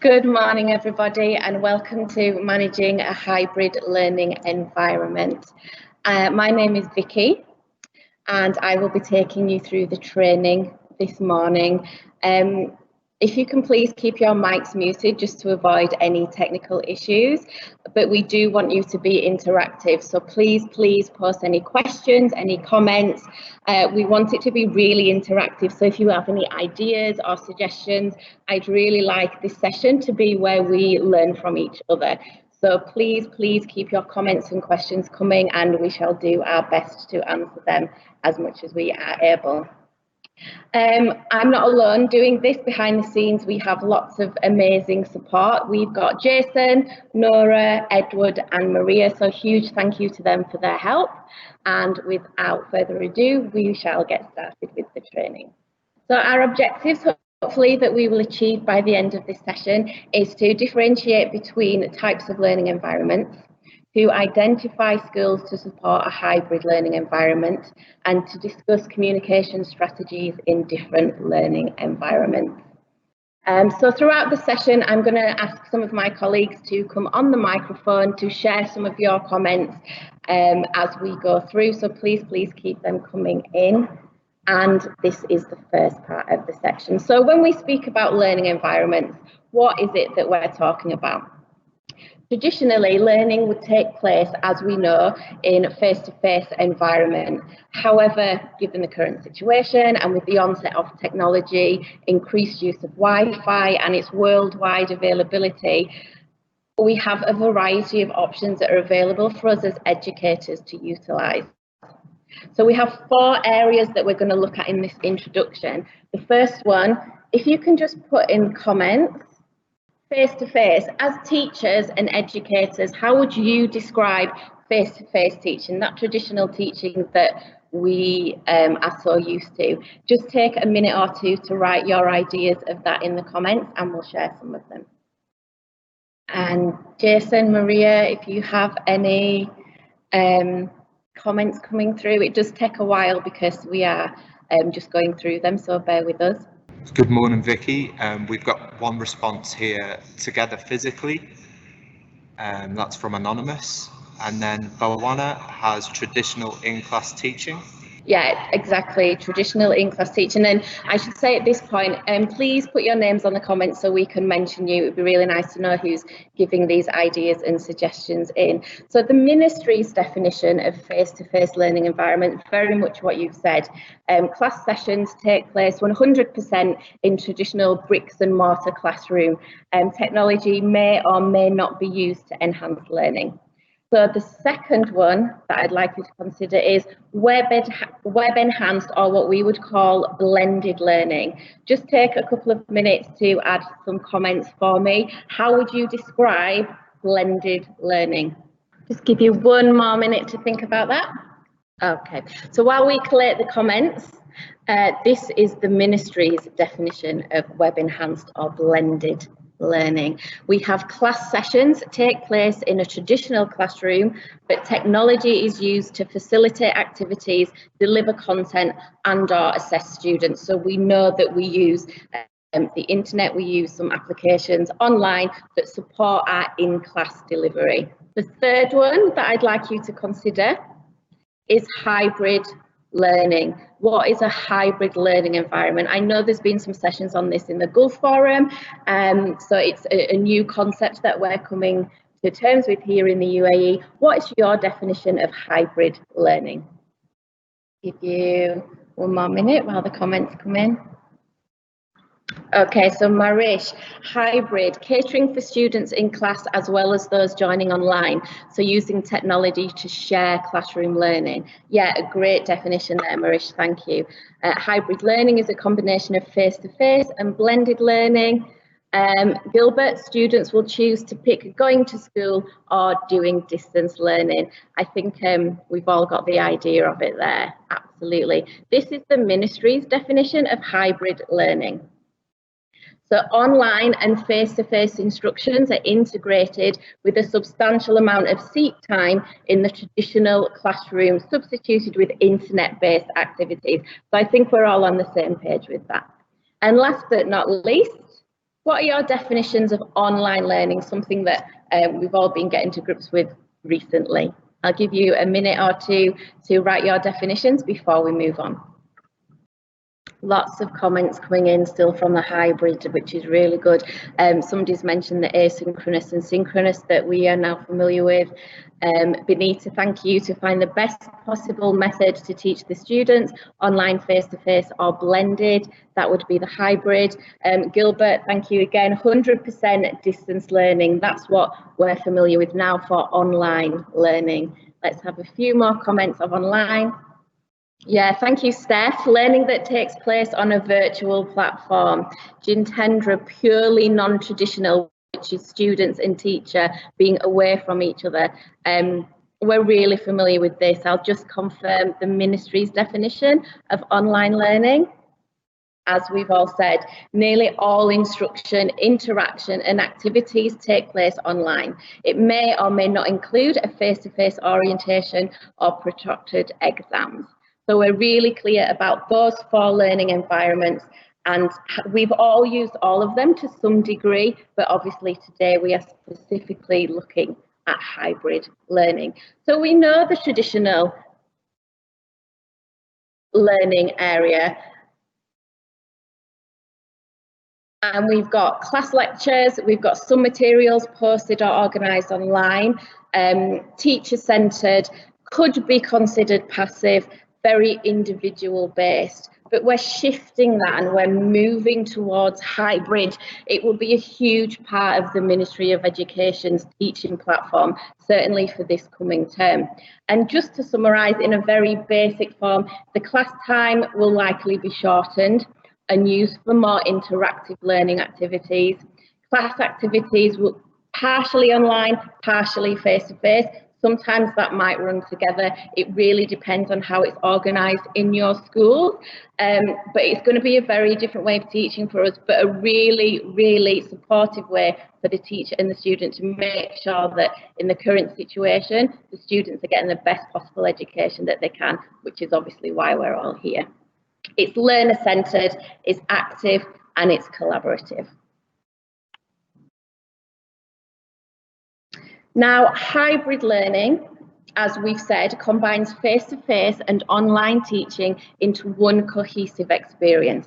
Good morning, everybody, and welcome to Managing a Hybrid Learning Environment. My name is Vicky, and I will be taking you through the training this morning. If you can please keep your mics muted just to avoid any technical issues, but we do want you to be interactive, so please post any questions, any comments. We want it to be really interactive, so if you have any ideas or suggestions, I'd really like this session to be where we learn from each other. So please keep your comments and questions coming, and we shall do our best to answer them as much as we are able. I'm not alone doing this. Behind the scenes, we have lots of amazing support. We've got Jason, Nora, Edward and Maria, so huge thank you to them for their help. And without further ado, we shall get started with the training. So our objectives, hopefully, that we will achieve by the end of this session is to differentiate between types of learning environments, to identify skills to support a hybrid learning environment, and to discuss communication strategies in different learning environments. So throughout the session, I'm going to ask some of my colleagues to come on the microphone to share some of your comments as we go through. So please keep them coming in. And this is the first part of the section. So when we speak about learning environments, what is it that we're talking about? Traditionally, learning would take place, as we know, in a face-to-face environment. However, given the current situation and with the onset of technology, increased use of Wi-Fi and its worldwide availability, we have a variety of options that are available for us as educators to utilise. So we have 4 areas that we're going to look at in this introduction. The first one, if you can just put in comments, face-to-face, as teachers and educators, how would you describe face-to-face teaching, that traditional teaching that we are so used to? Just take a minute or two to write your ideas of that in the comments and we'll share some of them. And Jason, Maria, if you have any comments coming through, it does take a while because we are just going through them, so bear with us. Good morning, Vicky. We've got one response here: together physically, that's from Anonymous. And then Bawana has traditional in-class teaching. Yeah, exactly, traditional in-class teaching. And I should say at this point, please put your names on the comments so we can mention you. It would be really nice to know who's giving these ideas and suggestions in. So the ministry's definition of face-to-face learning environment, very much what you've said. Class sessions take place 100% in traditional bricks and mortar classroom. Technology may or may not be used to enhance learning. So the second one that I'd like you to consider is web enhanced, or what we would call blended learning. Just take a couple of minutes to add some comments for me. How would you describe blended learning? Just give you 1 more minute to think about that. Okay, so while we collate the comments, this is the ministry's definition of web enhanced or blended learning. We have class sessions take place in a traditional classroom, but technology is used to facilitate activities, deliver content and/or assess students. So we know that we use the internet, we use some applications online that support our in-class delivery. The third one that I'd like you to consider is hybrid learning. What is a hybrid learning environment? I know there's been some sessions on this in the Gulf Forum, so it's a new concept that we're coming to terms with here in the UAE. What is your definition of hybrid learning? Give you 1 more minute while the comments come in. Okay, so Marish, hybrid, catering for students in class as well as those joining online. So using technology to share classroom learning. Yeah, a great definition there, Marish, thank you. Hybrid learning is a combination of face-to-face and blended learning. Gilbert, students will choose to pick going to school or doing distance learning. I think we've all got the idea of it there, absolutely. This is the ministry's definition of hybrid learning. So online and face-to-face instructions are integrated with a substantial amount of seat time in the traditional classroom, substituted with internet-based activities. So I think we're all on the same page with that. And last but not least, what are your definitions of online learning, something that we've all been getting to grips with recently? I'll give you a minute or two to write your definitions before we move on. Lots of comments coming in still from the hybrid, which is really good. Somebody's mentioned the asynchronous and synchronous that we are now familiar with. Benita, thank you. To find the best possible method to teach the students, online, face-to-face or blended, that would be the hybrid. Gilbert, thank you again. 100% distance learning, that's what we're familiar with now for online learning. Let's have a few more comments of online. Yeah, thank you, Steph. Learning that takes place on a virtual platform. Jintendra, purely non-traditional, which is students and teacher being away from each other. We're really familiar with this. I'll just confirm the ministry's definition of online learning. As we've all said, nearly all instruction, interaction and activities take place online. It may or may not include a face-to-face orientation or protracted exams. So we're really clear about those 4 learning environments, and we've all used all of them to some degree, but obviously today we are specifically looking at hybrid learning. So we know the traditional learning area, and we've got class lectures, we've got some materials posted or organised online, teacher-centred, could be considered passive, very individual based, but we're shifting that and we're moving towards hybrid. It will be a huge part of the Ministry of Education's teaching platform, certainly for this coming term. And just to summarise in a very basic form, the class time will likely be shortened and used for more interactive learning activities. Class activities will partially online, partially face-to-face. Sometimes that might run together. It really depends on how it's organised in your school. But it's going to be a very different way of teaching for us, but a really, really supportive way for the teacher and the student to make sure that in the current situation, the students are getting the best possible education that they can, which is obviously why we're all here. It's learner-centred, it's active, and it's collaborative. Now, hybrid learning, as we've said, combines face-to-face and online teaching into one cohesive experience.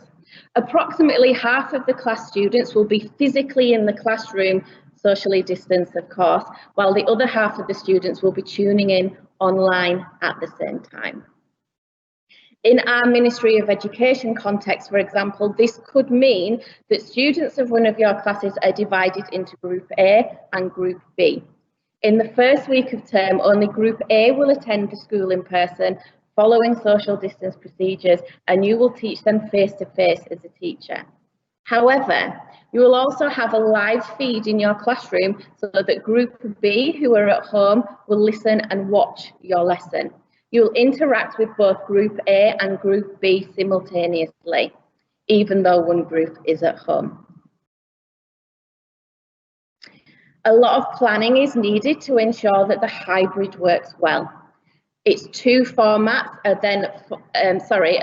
Approximately half of the class students will be physically in the classroom, socially distanced of course, while the other half of the students will be tuning in online at the same time. In our Ministry of Education context, for example, this could mean that students of one of your classes are divided into Group A and Group B. In the first week of term, only Group A will attend the school in person, following social distance procedures, and you will teach them face-to-face as a teacher. However, you will also have a live feed in your classroom so that Group B, who are at home, will listen and watch your lesson. You will interact with both Group A and Group B simultaneously, even though one group is at home. A lot of planning is needed to ensure that the hybrid works well. Its 2 formats are then,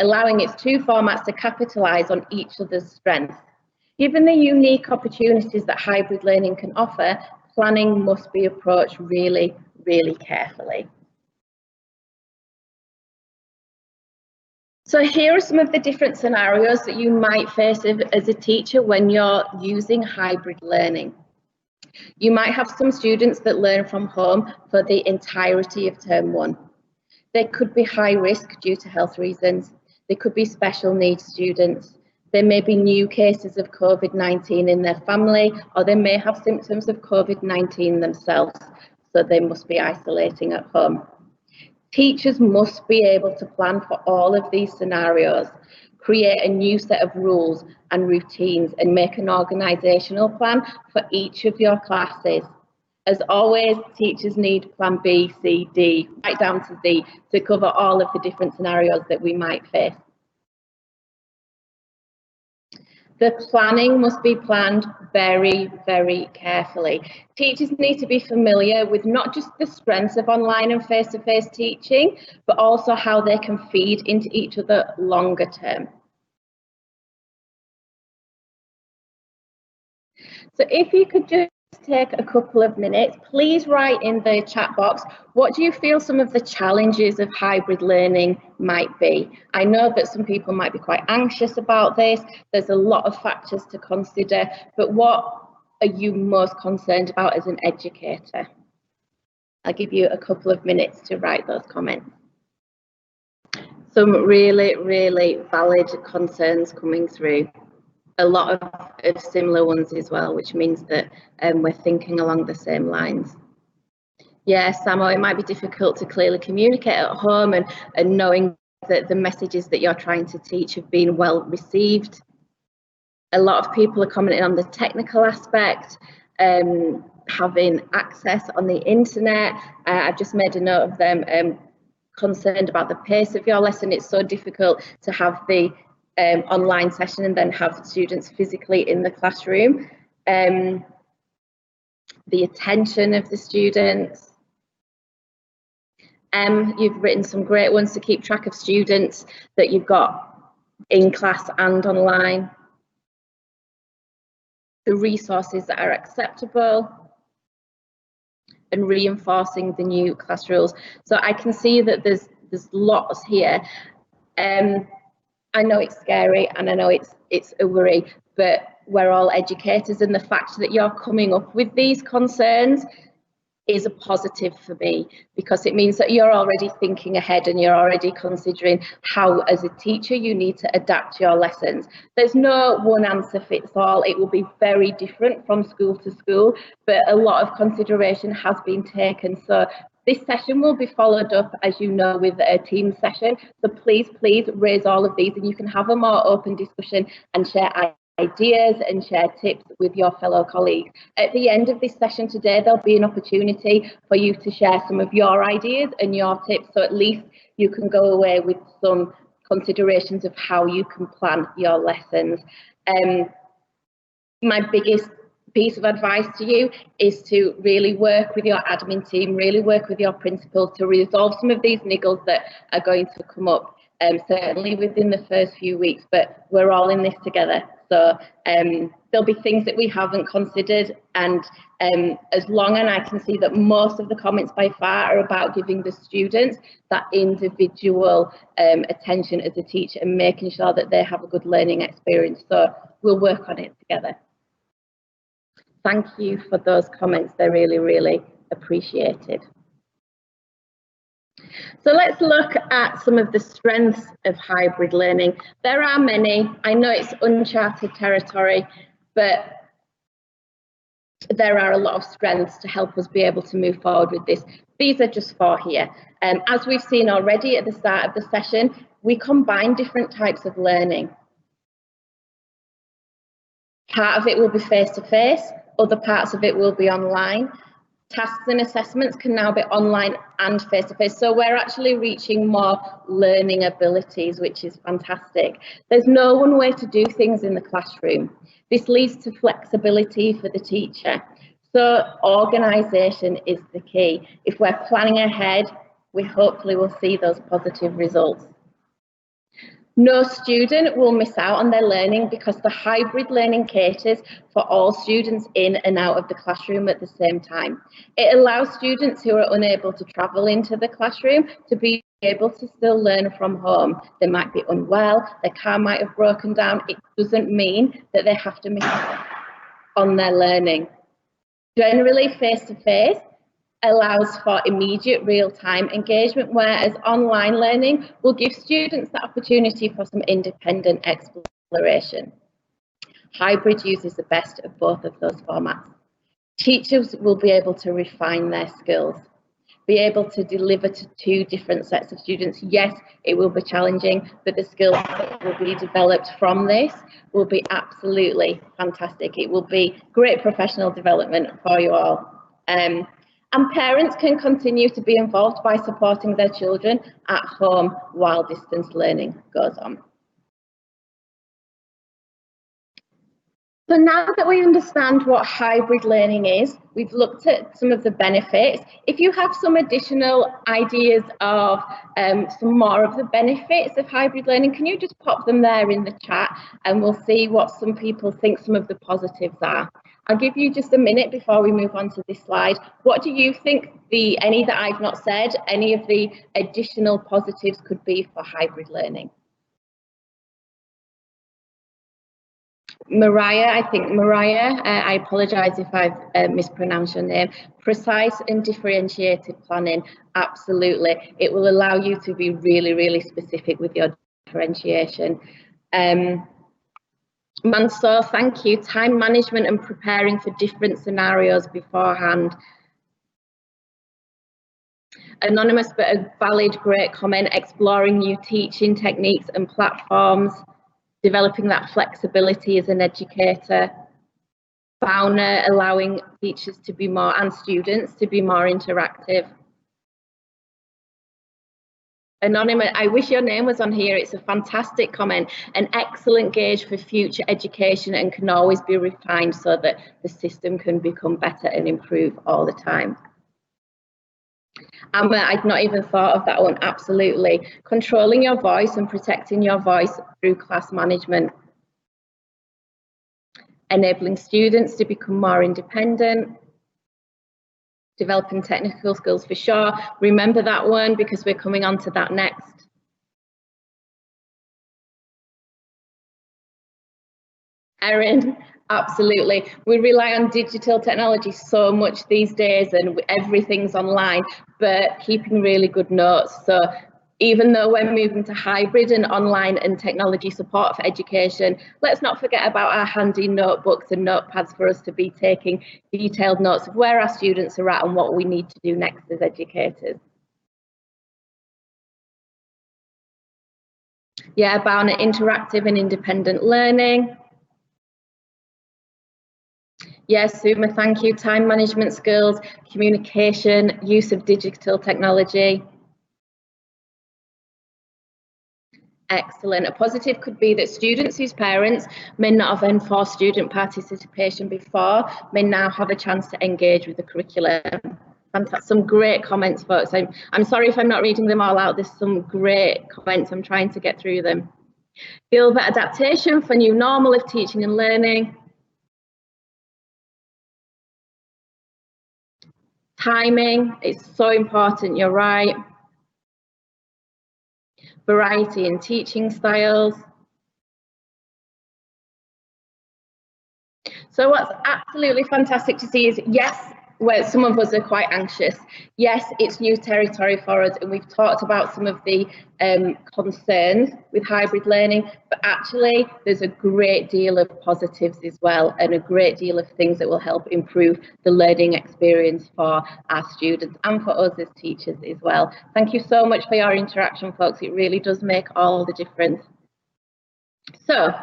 allowing its 2 formats to capitalise on each other's strengths. Given the unique opportunities that hybrid learning can offer, planning must be approached really, really carefully. So here are some of the different scenarios that you might face as a teacher when you're using hybrid learning. You might have some students that learn from home for the entirety of term 1. They could be high risk due to health reasons. They could be special needs students. There may be new cases of COVID-19 in their family, or they may have symptoms of COVID-19 themselves, so they must be isolating at home. Teachers must be able to plan for all of these scenarios, create a new set of rules and routines, and make an organisational plan for each of your classes. As always, teachers need plan B, C, D, right down to Z, to cover all of the different scenarios that we might face. The planning must be planned very, very carefully. Teachers need to be familiar with not just the strengths of online and face-to-face teaching, but also how they can feed into each other longer term. So if you could just take a couple of minutes, please write in the chat box, what do you feel some of the challenges of hybrid learning might be? I know that some people might be quite anxious about this. There's a lot of factors to consider, but what are you most concerned about as an educator? I'll give you a couple of minutes to write those comments. Some really, really valid concerns coming through. A lot of similar ones as well, which means that we're thinking along the same lines. Yeah, Samo, it might be difficult to clearly communicate at home and knowing that the messages that you're trying to teach have been well received. A lot of people are commenting on the technical aspect, having access on the internet. I've just made a note of them concerned about the pace of your lesson. It's so difficult to have the online session and then have students physically in the classroom. The attention of the students. You've written some great ones to keep track of students that you've got in class and online. The resources that are acceptable, and reinforcing the new class rules. So I can see that there's lots here. I know it's scary and I know it's a worry, but we're all educators, and the fact that you're coming up with these concerns is a positive for me, because it means that you're already thinking ahead and you're already considering how, as a teacher, you need to adapt your lessons. There's no one answer fits all. It will be very different from school to school, but a lot of consideration has been taken. So this session will be followed up, as you know, with a team session. So please raise all of these, and you can have a more open discussion and share ideas and share tips with your fellow colleagues. At the end of this session today, there'll be an opportunity for you to share some of your ideas and your tips, so at least you can go away with some considerations of how you can plan your lessons. My biggest piece of advice to you is to really work with your admin team, really work with your principal to resolve some of these niggles that are going to come up, certainly within the first few weeks, but we're all in this together. So there'll be things that we haven't considered, and as long as I can see that most of the comments by far are about giving the students that individual attention as a teacher and making sure that they have a good learning experience. So we'll work on it together. Thank you for those comments. They're really, really appreciated. So let's look at some of the strengths of hybrid learning. There are many. I know it's uncharted territory, but there are a lot of strengths to help us be able to move forward with this. These are just 4 here. As we've seen already at the start of the session, we combine different types of learning. Part of it will be face-to-face, other parts of it will be online. Tasks and assessments can now be online and face-to-face, so we're actually reaching more learning abilities, which is fantastic. There's no one way to do things in the classroom. This leads to flexibility for the teacher. So organisation is the key. If we're planning ahead, we hopefully will see those positive results. No student will miss out on their learning because the hybrid learning caters for all students in and out of the classroom at the same time. It allows students who are unable to travel into the classroom to be able to still learn from home. They might be unwell, their car might have broken down. It doesn't mean that they have to miss out on their learning. Generally, face-to-face allows for immediate real-time engagement, whereas online learning will give students the opportunity for some independent exploration. Hybrid uses the best of both of those formats. Teachers will be able to refine their skills, be able to deliver to 2 different sets of students. Yes, it will be challenging, but the skills that will be developed from this will be absolutely fantastic. It will be great professional development for you all. And parents can continue to be involved by supporting their children at home while distance learning goes on. So now that we understand what hybrid learning is, we've looked at some of the benefits. If you have some additional ideas of some more of the benefits of hybrid learning, can you just pop them there in the chat and we'll see what some people think some of the positives are. I'll give you just a minute before we move on to this slide. What do you think any that I've not said, any of the additional positives could be for hybrid learning? Mariah, I apologise if I've mispronounced your name. Precise and differentiated planning, absolutely. It will allow you to be really, really specific with your differentiation. Mansour, thank you. Time management and preparing for different scenarios beforehand. Anonymous, but a valid, great comment. Exploring new teaching techniques and platforms. Developing that flexibility as an educator. Fauna, allowing teachers to be more, and students to be more interactive. Anonymous, I wish your name was on here. It's a fantastic comment. An excellent gauge for future education and can always be refined so that the system can become better and improve all the time. Amma, I'd not even thought of that one, absolutely. Controlling your voice and protecting your voice through class management. Enabling students to become more independent. Developing technical skills for sure. Remember that one because we're coming on to that next. Erin, absolutely. We rely on digital technology so much these days and everything's online, but keeping really good notes. So even though we're moving to hybrid and online and technology support for education, let's not forget about our handy notebooks and notepads for us to be taking detailed notes of where our students are at and what we need to do next as educators. Yeah, about interactive and independent learning. Yes, Suma, thank you. Time management skills, communication, use of digital technology. Excellent. A positive could be that students whose parents may not have enforced student participation before may now have a chance to engage with the curriculum. Fantastic. Some great comments, folks. I'm sorry if I'm not reading them all out. There's some great comments. I'm trying to get through them. Feel that adaptation for new normal of teaching and learning. Timing is so important, you're right. Variety in teaching styles. So what's absolutely fantastic to see is, yes, where some of us are quite anxious. Yes, it's new territory for us, and we've talked about some of the concerns with hybrid learning, but actually there's a great deal of positives as well, and a great deal of things that will help improve the learning experience for our students and for us as teachers as well. Thank you so much for your interaction, folks. It really does make all the difference. So,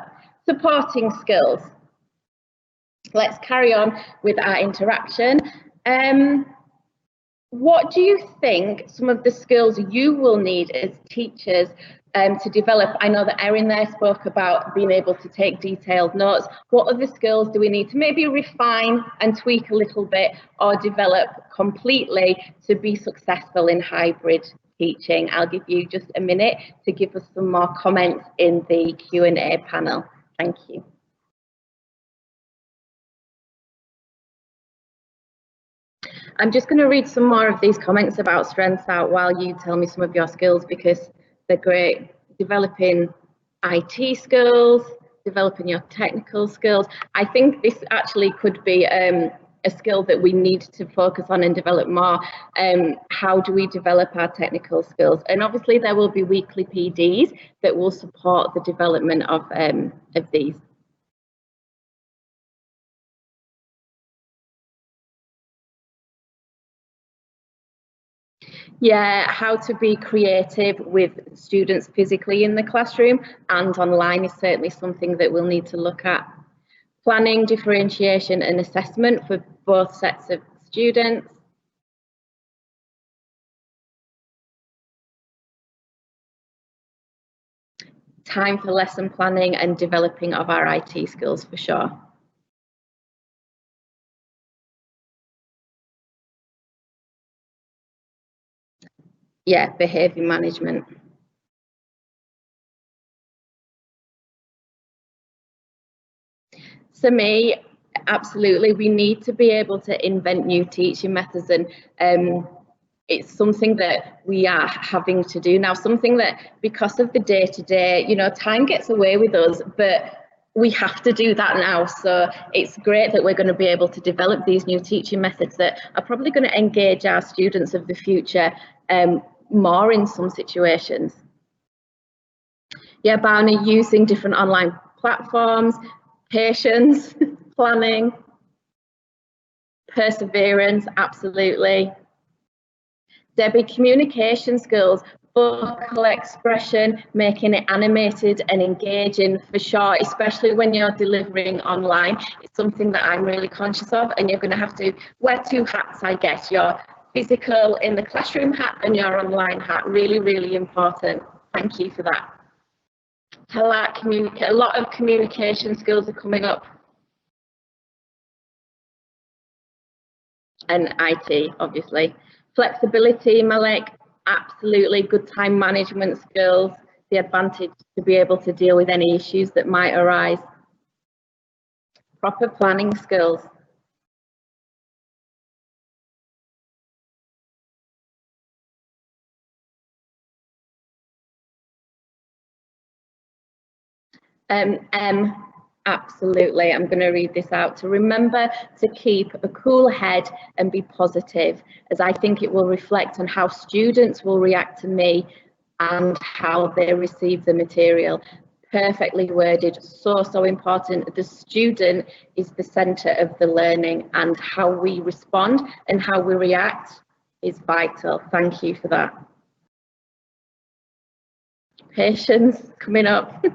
supporting skills. Let's carry on with our interaction. What do you think some of the skills you will need as teachers to develop? I know that Erin there spoke about being able to take detailed notes. What other skills do we need to maybe refine and tweak a little bit or develop completely to be successful in hybrid teaching? I'll give you just a minute to give us some more comments in the Q&A panel. Thank you. I'm just going to read some more of these comments about strengths out while you tell me some of your skills, because they're great. Developing IT skills, developing your technical skills. I think this actually could be a skill that we need to focus on and develop more. How do we develop our technical skills? And obviously there will be weekly PDs that will support the development of these. Yeah, how to be creative with students physically in the classroom and online is certainly something that we'll need to look at. Planning, differentiation and assessment for both sets of students. Time for lesson planning and developing of our IT skills for sure. Yeah, behaviour management. So me, Absolutely, we need to be able to invent new teaching methods, and it's something that we are having to do now, something that because of the day-to-day, you know, time gets away with us, but we have to do that now. So it's great that we're going to be able to develop these new teaching methods that are probably going to engage our students of the future more in some situations. Yeah, Barney, using different online platforms, patience, planning, perseverance, absolutely. Debbie, communication skills, vocal expression, making it animated and engaging for sure, especially when you're delivering online. It's something that I'm really conscious of, and you're going to have to wear two hats, I guess. Your physical in the classroom hat and your online hat. Really, really important. Thank you for that. A lot of communication skills are coming up. And IT, obviously. Flexibility, Malik, absolutely. Good time management skills, the advantage to be able to deal with any issues that might arise. Proper planning skills. Absolutely, I'm going to read this out. To remember to keep a cool head and be positive, as I think it will reflect on how students will react to me and how they receive the material. Perfectly worded, so important. The student is the centre of the learning, and how we respond and how we react is vital. Thank you for that. Patience coming up.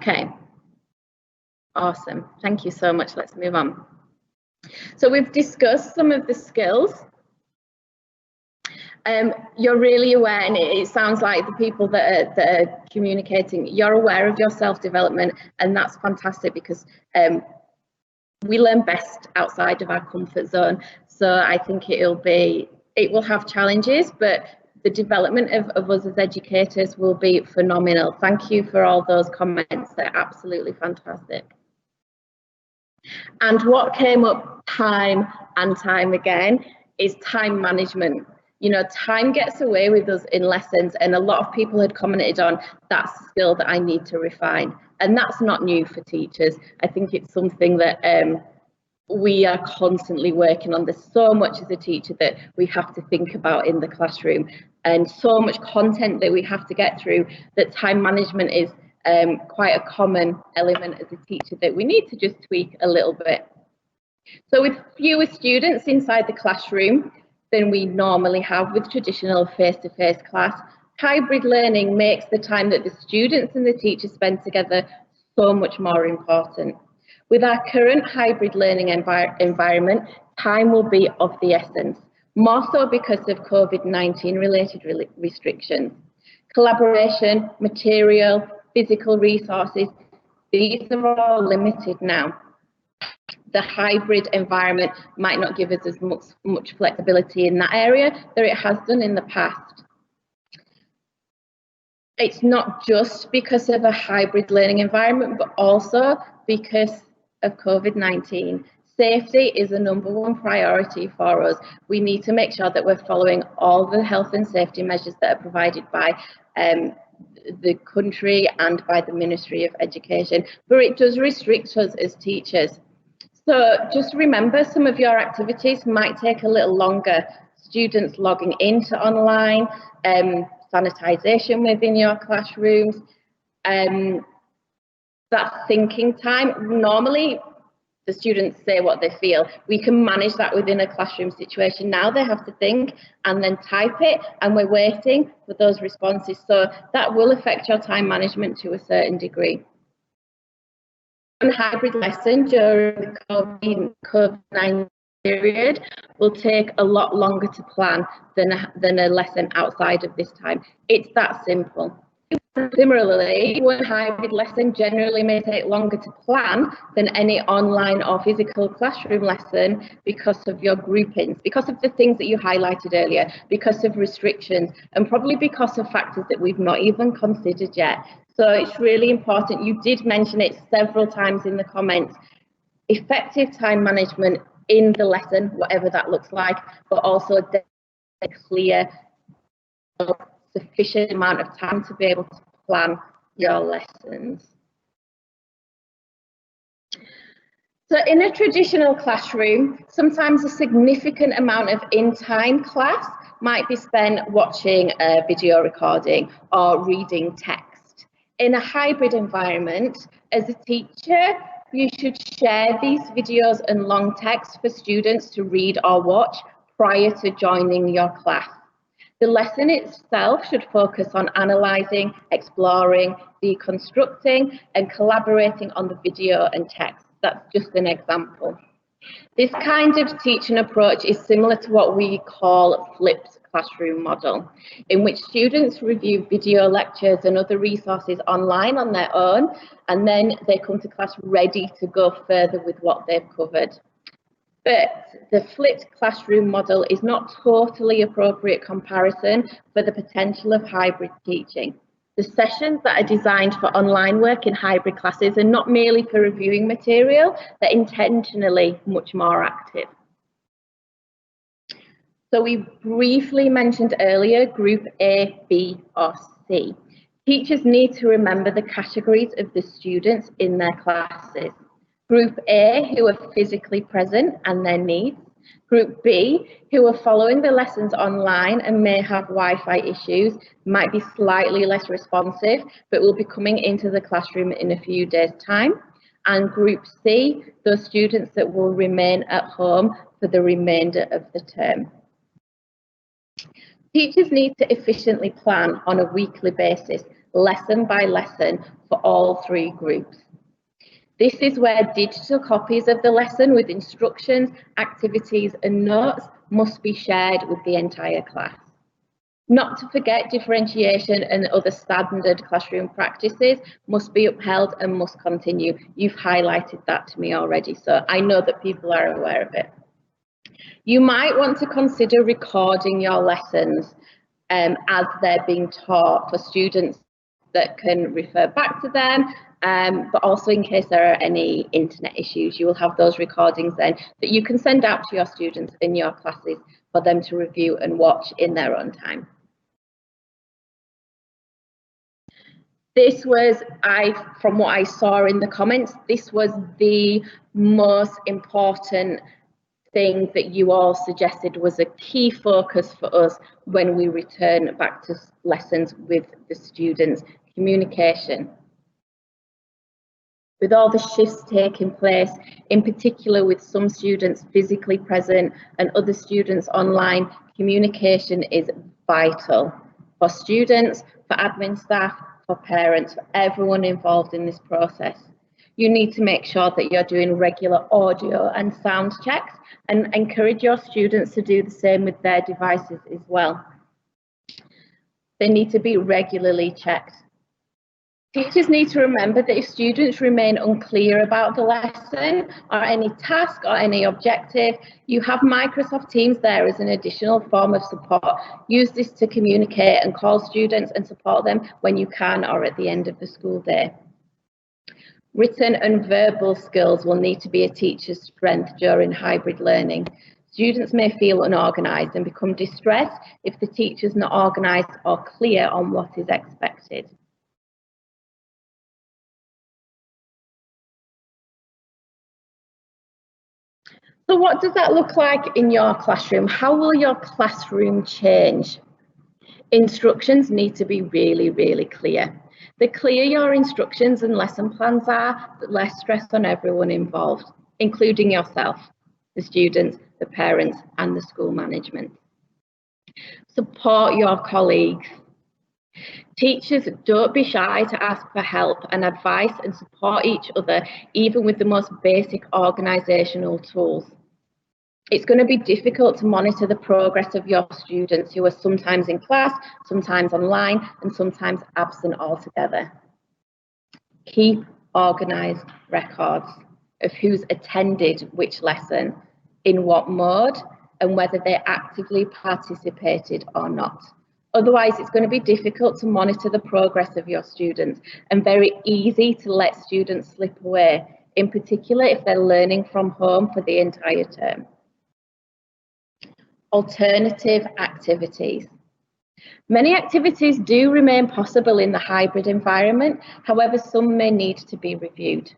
Okay, awesome. Thank you so much. Let's move on. So we've discussed some of the skills. You're really aware, and it sounds like the people that are communicating, you're aware of your self-development, and that's fantastic because we learn best outside of our comfort zone. So I think it will have challenges, but the development of us as educators will be phenomenal. Thank you for all those comments. They're absolutely fantastic. And what came up time and time again is time management. You know, time gets away with us in lessons, and a lot of people had commented on that's a skill that I need to refine. And that's not new for teachers. I think it's something that we are constantly working on. There's so much as a teacher that we have to think about in the classroom, and so much content that we have to get through, that time management is quite a common element as a teacher that we need to just tweak a little bit. So with fewer students inside the classroom than we normally have with traditional face-to-face class, hybrid learning makes the time that the students and the teachers spend together so much more important. With our current hybrid learning environment, time will be of the essence, more so because of COVID-19 related restrictions. Collaboration, material, physical resources, these are all limited now. The hybrid environment might not give us as much flexibility in that area that it has done in the past. It's not just because of a hybrid learning environment, but also because of COVID-19. Safety is the #1 priority for us. We need to make sure that we're following all the health and safety measures that are provided by the country and by the Ministry of Education, but it does restrict us as teachers. So just remember, some of your activities might take a little longer. Students logging into online, sanitisation within your classrooms, that thinking time. Normally, the students say what they feel. We can manage that within a classroom situation. Now they have to think and then type it, and we're waiting for those responses. So that will affect your time management to a certain degree. A hybrid lesson during the COVID-19 period will take a lot longer to plan than a lesson outside of this time. It's that simple. Similarly, one hybrid lesson generally may take longer to plan than any online or physical classroom lesson because of your groupings, because of the things that you highlighted earlier, because of restrictions, and probably because of factors that we've not even considered yet. So it's really important. You did mention it several times in the comments. Effective time management in the lesson, whatever that looks like, but also a clear, sufficient amount of time to be able to plan your lessons. So in a traditional classroom, sometimes a significant amount of in-time class might be spent watching a video recording or reading text. In a hybrid environment, as a teacher, you should share these videos and long text for students to read or watch prior to joining your class. The lesson itself should focus on analysing, exploring, deconstructing, and collaborating on the video and text. That's just an example. This kind of teaching approach is similar to what we call flipped classroom model, in which students review video lectures and other resources online on their own, and then they come to class ready to go further with what they've covered. But the flipped classroom model is not totally appropriate comparison for the potential of hybrid teaching. The sessions that are designed for online work in hybrid classes are not merely for reviewing material, they're intentionally much more active. So we briefly mentioned earlier Group A, B, or C. Teachers need to remember the categories of the students in their classes. Group A, who are physically present and their needs. Group B, who are following the lessons online and may have Wi-Fi issues, might be slightly less responsive, but will be coming into the classroom in a few days' time. And Group C, those students that will remain at home for the remainder of the term. Teachers need to efficiently plan on a weekly basis, lesson by lesson, for all three groups. This is where digital copies of the lesson with instructions, activities and notes must be shared with the entire class. Not to forget, differentiation and other standard classroom practices must be upheld and must continue. You've highlighted that to me already, so I know that people are aware of it. You might want to consider recording your lessons as they're being taught for students that can refer back to them, but also in case there are any internet issues, you will have those recordings then that you can send out to your students in your classes for them to review and watch in their own time. This was, from what I saw in the comments, this was the most important thing that you all suggested was a key focus for us when we return back to lessons with the students: communication. With all the shifts taking place, in particular with some students physically present and other students online, communication is vital for students, for admin staff, for parents, for everyone involved in this process. You need to make sure that you're doing regular audio and sound checks and encourage your students to do the same with their devices as well. They need to be regularly checked. Teachers need to remember that if students remain unclear about the lesson or any task or any objective, you have Microsoft Teams there as an additional form of support. Use this to communicate and call students and support them when you can or at the end of the school day. Written and verbal skills will need to be a teacher's strength during hybrid learning. Students may feel unorganised and become distressed if the teacher's not organised or clear on what is expected. So what does that look like in your classroom? How will your classroom change? Instructions need to be really, really clear. The clearer your instructions and lesson plans are, the less stress on everyone involved, including yourself, the students, the parents, and the school management. Support your colleagues. Teachers, don't be shy to ask for help and advice and support each other, even with the most basic organisational tools. It's going to be difficult to monitor the progress of your students who are sometimes in class, sometimes online, and sometimes absent altogether. Keep organised records of who's attended which lesson, in what mode, and whether they actively participated or not. Otherwise, it's going to be difficult to monitor the progress of your students and very easy to let students slip away, in particular if they're learning from home for the entire term. Alternative activities. Many activities do remain possible in the hybrid environment, however, some may need to be reviewed.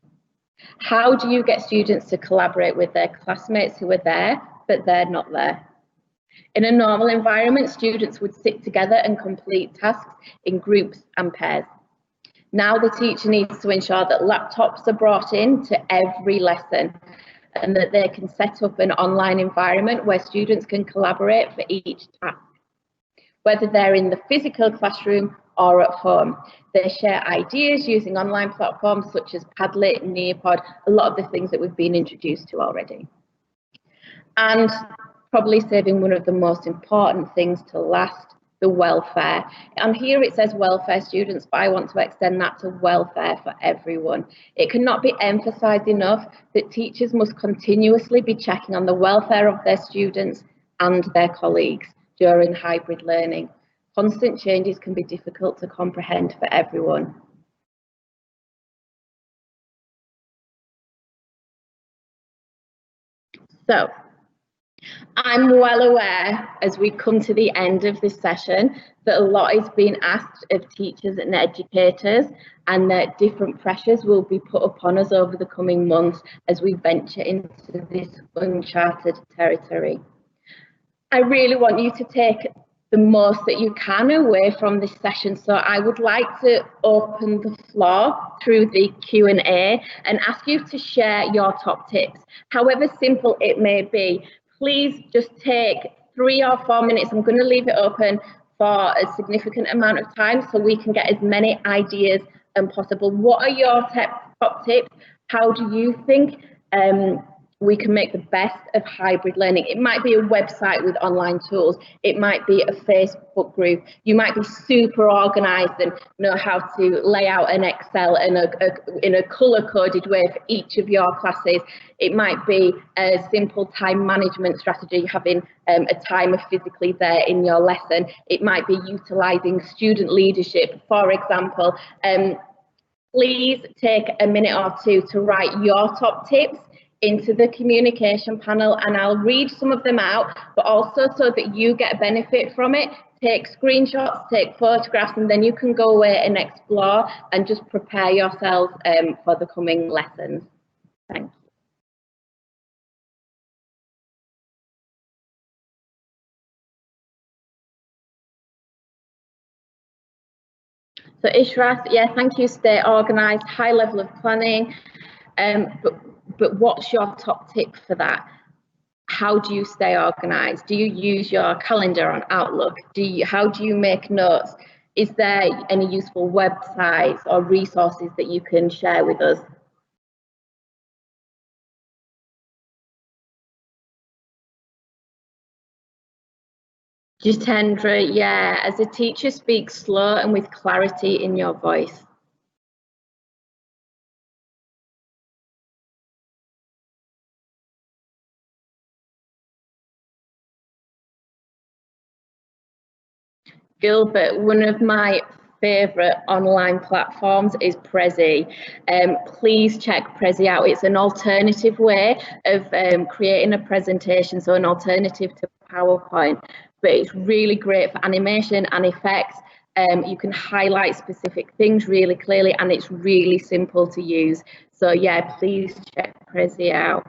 How do you get students to collaborate with their classmates who are there, but they're not there? In a normal environment, students would sit together and complete tasks in groups and pairs. Now the teacher needs to ensure that laptops are brought in to every lesson and that they can set up an online environment where students can collaborate for each task. Whether they're in the physical classroom or at home, they share ideas using online platforms such as Padlet, Nearpod, a lot of the things that we've been introduced to already. And probably saving one of the most important things to last, the welfare. And here it says welfare students, but I want to extend that to welfare for everyone. It cannot be emphasised enough that teachers must continuously be checking on the welfare of their students and their colleagues during hybrid learning. Constant changes can be difficult to comprehend for everyone. So, I'm well aware as we come to the end of this session that a lot is being asked of teachers and educators, and that different pressures will be put upon us over the coming months as we venture into this uncharted territory. I really want you to take the most that you can away from this session, so I would like to open the floor through the Q&A and ask you to share your top tips, however simple it may be. Please just take 3 or 4 minutes. I'm going to leave it open for a significant amount of time so we can get as many ideas as possible. What are your top tips? How do you think we can make the best of hybrid learning? It might be a website with online tools. It might be a Facebook group. You might be super organized and know how to lay out an Excel in a color-coded way for each of your classes. It might be a simple time management strategy, having a timer physically there in your lesson. It might be utilizing student leadership, for example. Please take a minute or two to write your top tips into the communication panel, and I'll read some of them out, but also so that you get a benefit from it, take screenshots, take photographs, and then you can go away and explore and just prepare yourselves for the coming lessons. Thank you. So Ishrat, yeah, thank you. Stay organised, high level of planning, but what's your top tip for that? How do you stay organised? Do you use your calendar on Outlook? How do you make notes? Is there any useful websites or resources that you can share with us? Jitendra, yeah, as a teacher, speak slow and with clarity in your voice. Gilbert, one of my favourite online platforms is Prezi. Please check Prezi out. It's an alternative way of creating a presentation, so an alternative to PowerPoint, but it's really great for animation and effects. You can highlight specific things really clearly, and it's really simple to use. So yeah, please check Prezi out.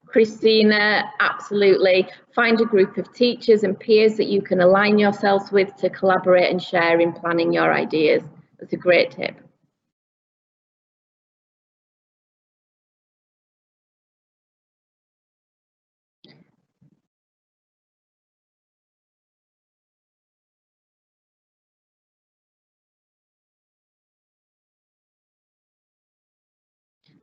Christina, absolutely. Find a group of teachers and peers that you can align yourselves with to collaborate and share in planning your ideas. That's a great tip.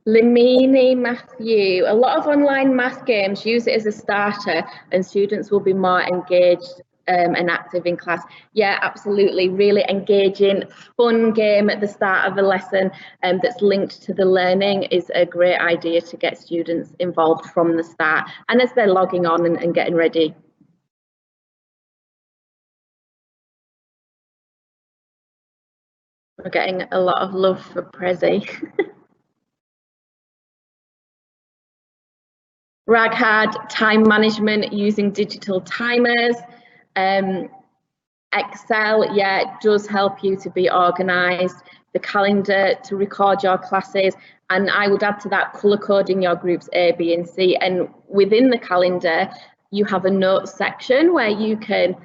Limini Matthew, a lot of online math games use it as a starter and students will be more engaged and active in class. Yeah, absolutely, really engaging, fun game at the start of a lesson that's linked to the learning is a great idea to get students involved from the start and as they're logging on and getting ready. We're getting a lot of love for Prezi. Raghad, time management using digital timers. Excel, yeah, it does help you to be organised. The calendar to record your classes, and I would add to that colour coding your groups A, B and C, and within the calendar you have a notes section where you can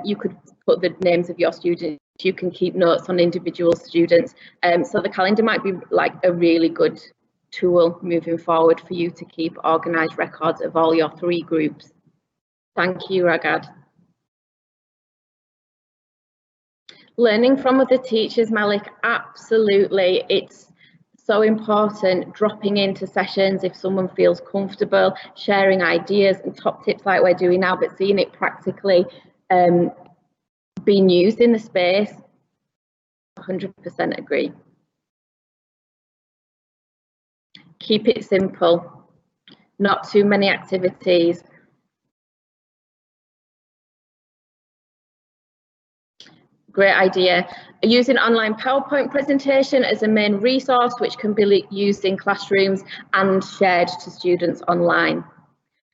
you could put the names of your students, you can keep notes on individual students, so the calendar might be like a really good tool moving forward for you to keep organised records of all your 3 groups. Thank you, Ragad. Learning from other teachers, Malik, absolutely. It's so important, dropping into sessions if someone feels comfortable, sharing ideas and top tips like we're doing now, but seeing it practically being used in the space. 100% agree. Keep it simple, not too many activities. Great idea. Using online PowerPoint presentation as a main resource, which can be used in classrooms and shared to students online.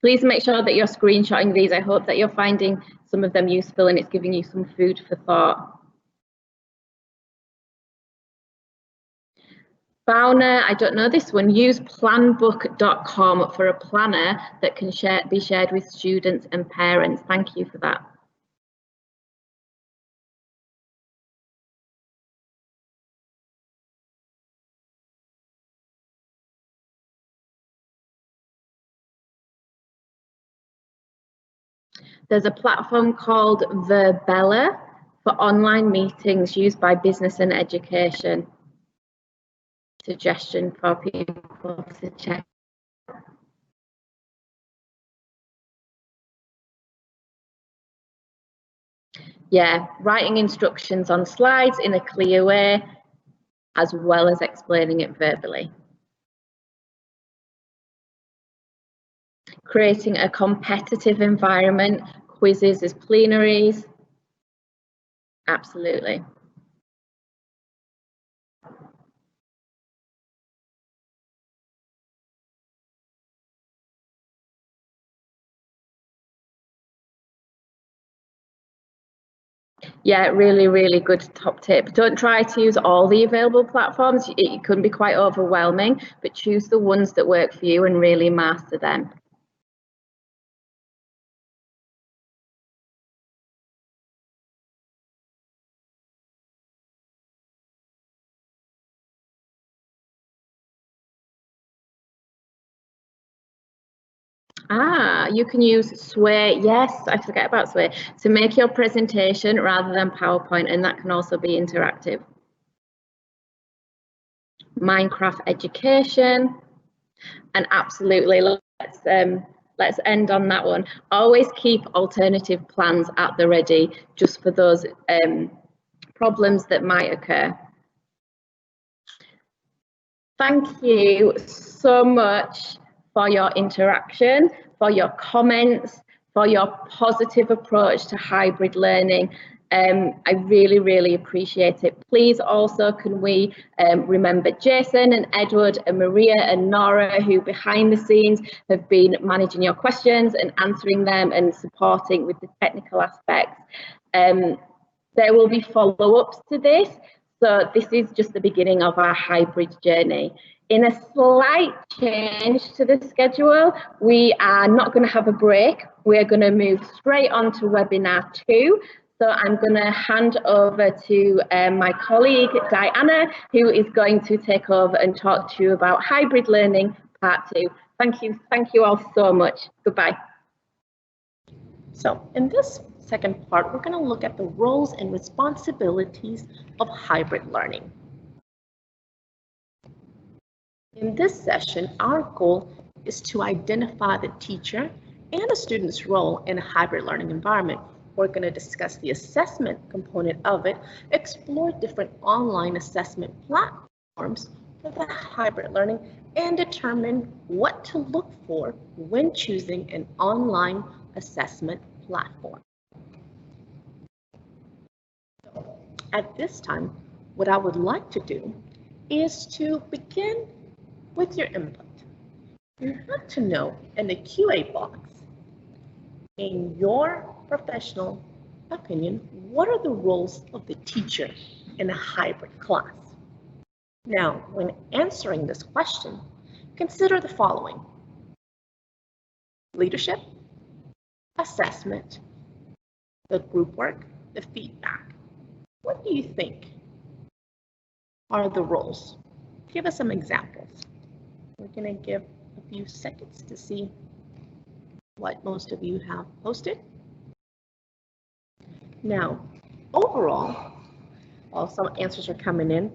Please make sure that you're screenshotting these. I hope that you're finding some of them useful and it's giving you some food for thought. Fauna, I don't know this one. Use planbook.com for a planner that can be shared with students and parents. Thank you for that. There's a platform called Verbella for online meetings used by business and education. Suggestion for people to check. Yeah, writing instructions on slides in a clear way, as well as explaining it verbally. Creating a competitive environment, quizzes as plenaries. Absolutely. Yeah, really, really good top tip. Don't try to use all the available platforms. It can be quite overwhelming, but choose the ones that work for you and really master them. You can use Sway. Yes, I forget about Sway. To make your presentation rather than PowerPoint, and that can also be interactive. Minecraft education, and absolutely, let's end on that one. Always keep alternative plans at the ready, just for those problems that might occur. Thank you so much for your interaction, for your comments, for your positive approach to hybrid learning. I really, really appreciate it. Please also, can we remember Jason and Edward and Maria and Nora, who behind the scenes have been managing your questions and answering them and supporting with the technical aspects. There will be follow-ups to this. So this is just the beginning of our hybrid journey. In a slight change to the schedule, we are not going to have a break. We're going to move straight on to webinar 2. So I'm going to hand over to my colleague, Diana, who is going to take over and talk to you about hybrid learning part 2. Thank you all so much. Goodbye. So in this second part, we're going to look at the roles and responsibilities of hybrid learning. In this session, our goal is to identify the teacher and the student's role in a hybrid learning environment. We're going to discuss the assessment component of it, explore different online assessment platforms for the hybrid learning, and determine what to look for when choosing an online assessment platform. At this time, what I would like to do is to begin with your input. You have to know in the QA box, in your professional opinion, what are the roles of the teacher in a hybrid class? Now, when answering this question, consider the following: leadership, assessment, the group work, the feedback. What do you think are the roles? Give us some examples. We're going to give a few seconds to see what most of you have posted. Now, overall, while some answers are coming in,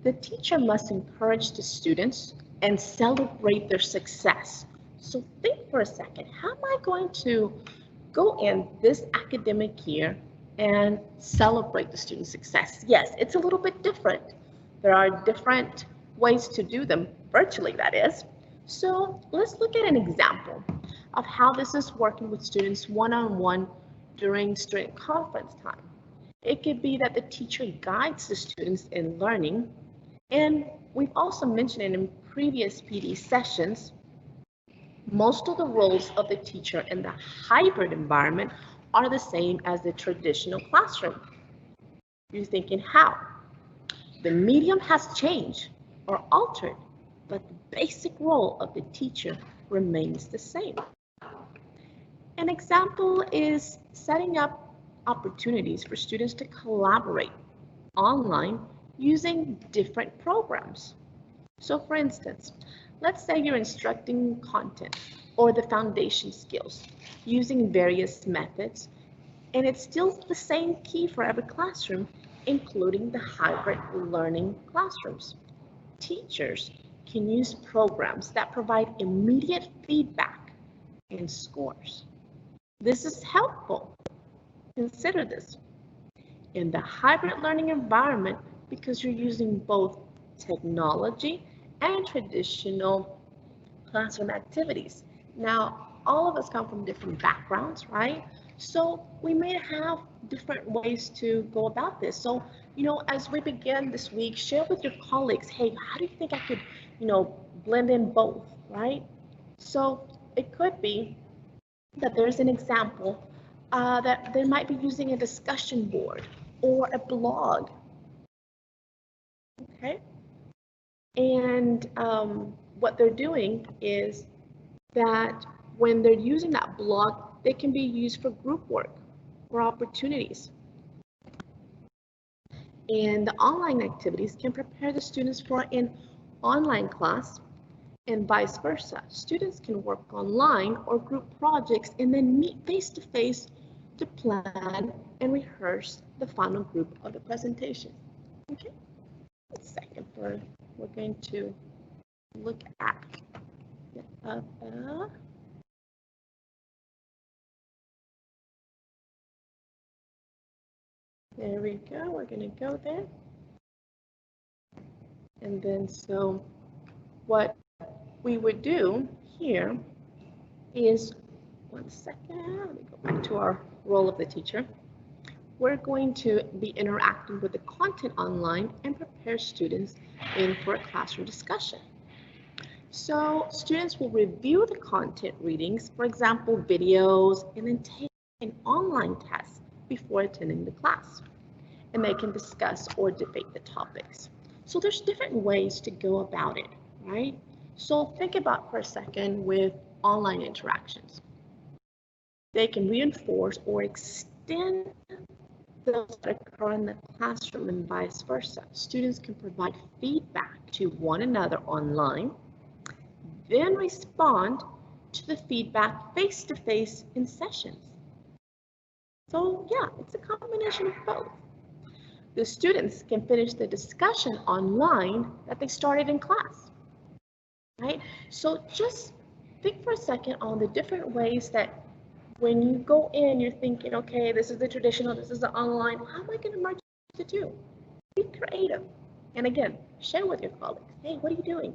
the teacher must encourage the students and celebrate their success. So think for a second, how am I going to go in this academic year and celebrate the student's success? Yes, it's a little bit different. There are different ways to do them, virtually that is. So let's look at an example of how this is working with students one-on-one during student conference time. It could be that the teacher guides the students in learning, and we've also mentioned it in previous PD sessions, most of the roles of the teacher in the hybrid environment are the same as the traditional classroom. You're thinking, how? The medium has changed or altered, but the basic role of the teacher remains the same. An example is setting up opportunities for students to collaborate online using different programs. So for instance, let's say you're instructing content or the foundation skills using various methods, and it's still the same key for every classroom, including the hybrid learning classrooms. Teachers can use programs that provide immediate feedback and scores. This is helpful. Consider this in the hybrid learning environment because you're using both technology and traditional classroom activities. Now, all of us come from different backgrounds, right? So we may have different ways to go about this. So, as we begin this week, share with your colleagues, hey, how do you think I could, blend in both, right? So it could be that there's an example that they might be using a discussion board or a blog, okay? And what they're doing is that when they're using that blog, they can be used for group work or opportunities. And the online activities can prepare the students for an online class and vice versa. Students can work online or group projects and then meet face-to-face to plan and rehearse the final group of the presentation. Okay, a second, we're going to look at there we go, we're going to go there. And then so what we would do here is, one second, let me go back to our role of the teacher. We're going to be interacting with the content online and prepare students in for a classroom discussion. So students will review the content readings, for example, videos, and then take an online test before attending the class. And they can discuss or debate the topics. So there's different ways to go about it, right? So think about for a second with online interactions. They can reinforce or extend those that occur in the classroom and vice versa. Students can provide feedback to one another online, then respond to the feedback face-to-face in sessions. So yeah, it's a combination of both. The students can finish the discussion online that they started in class. right? So just think for a second on the different ways that when you go in, you're thinking, okay, this is the traditional, this is the online, how am I going to merge the two? Be creative. And again, share with your colleagues, hey, what are you doing?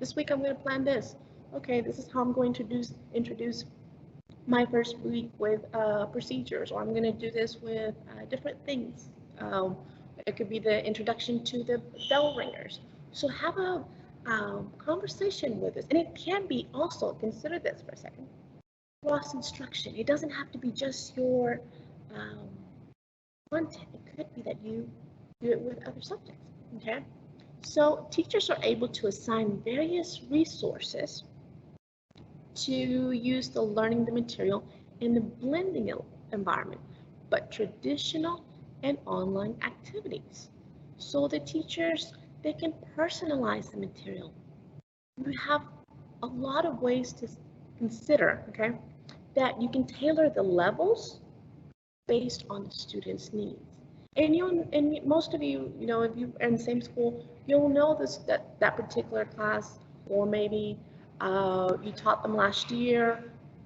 This week I'm going to plan this. Okay, this is how I'm going to introduce my first week with procedures, or I'm going to do this with different things. It could be the introduction to the bell ringers. So have a conversation with us. And it can be also, consider this for a second, cross instruction. It doesn't have to be just your content. It could be that you do it with other subjects, okay? So teachers are able to assign various resources to use the learning the material in the blending environment, but traditional and online activities. So the teachers, they can personalize the material. You have a lot of ways to consider, okay, that you can tailor the levels based on the student's needs. And most of you, if you are in the same school, you'll know that particular class, or maybe you taught them last year,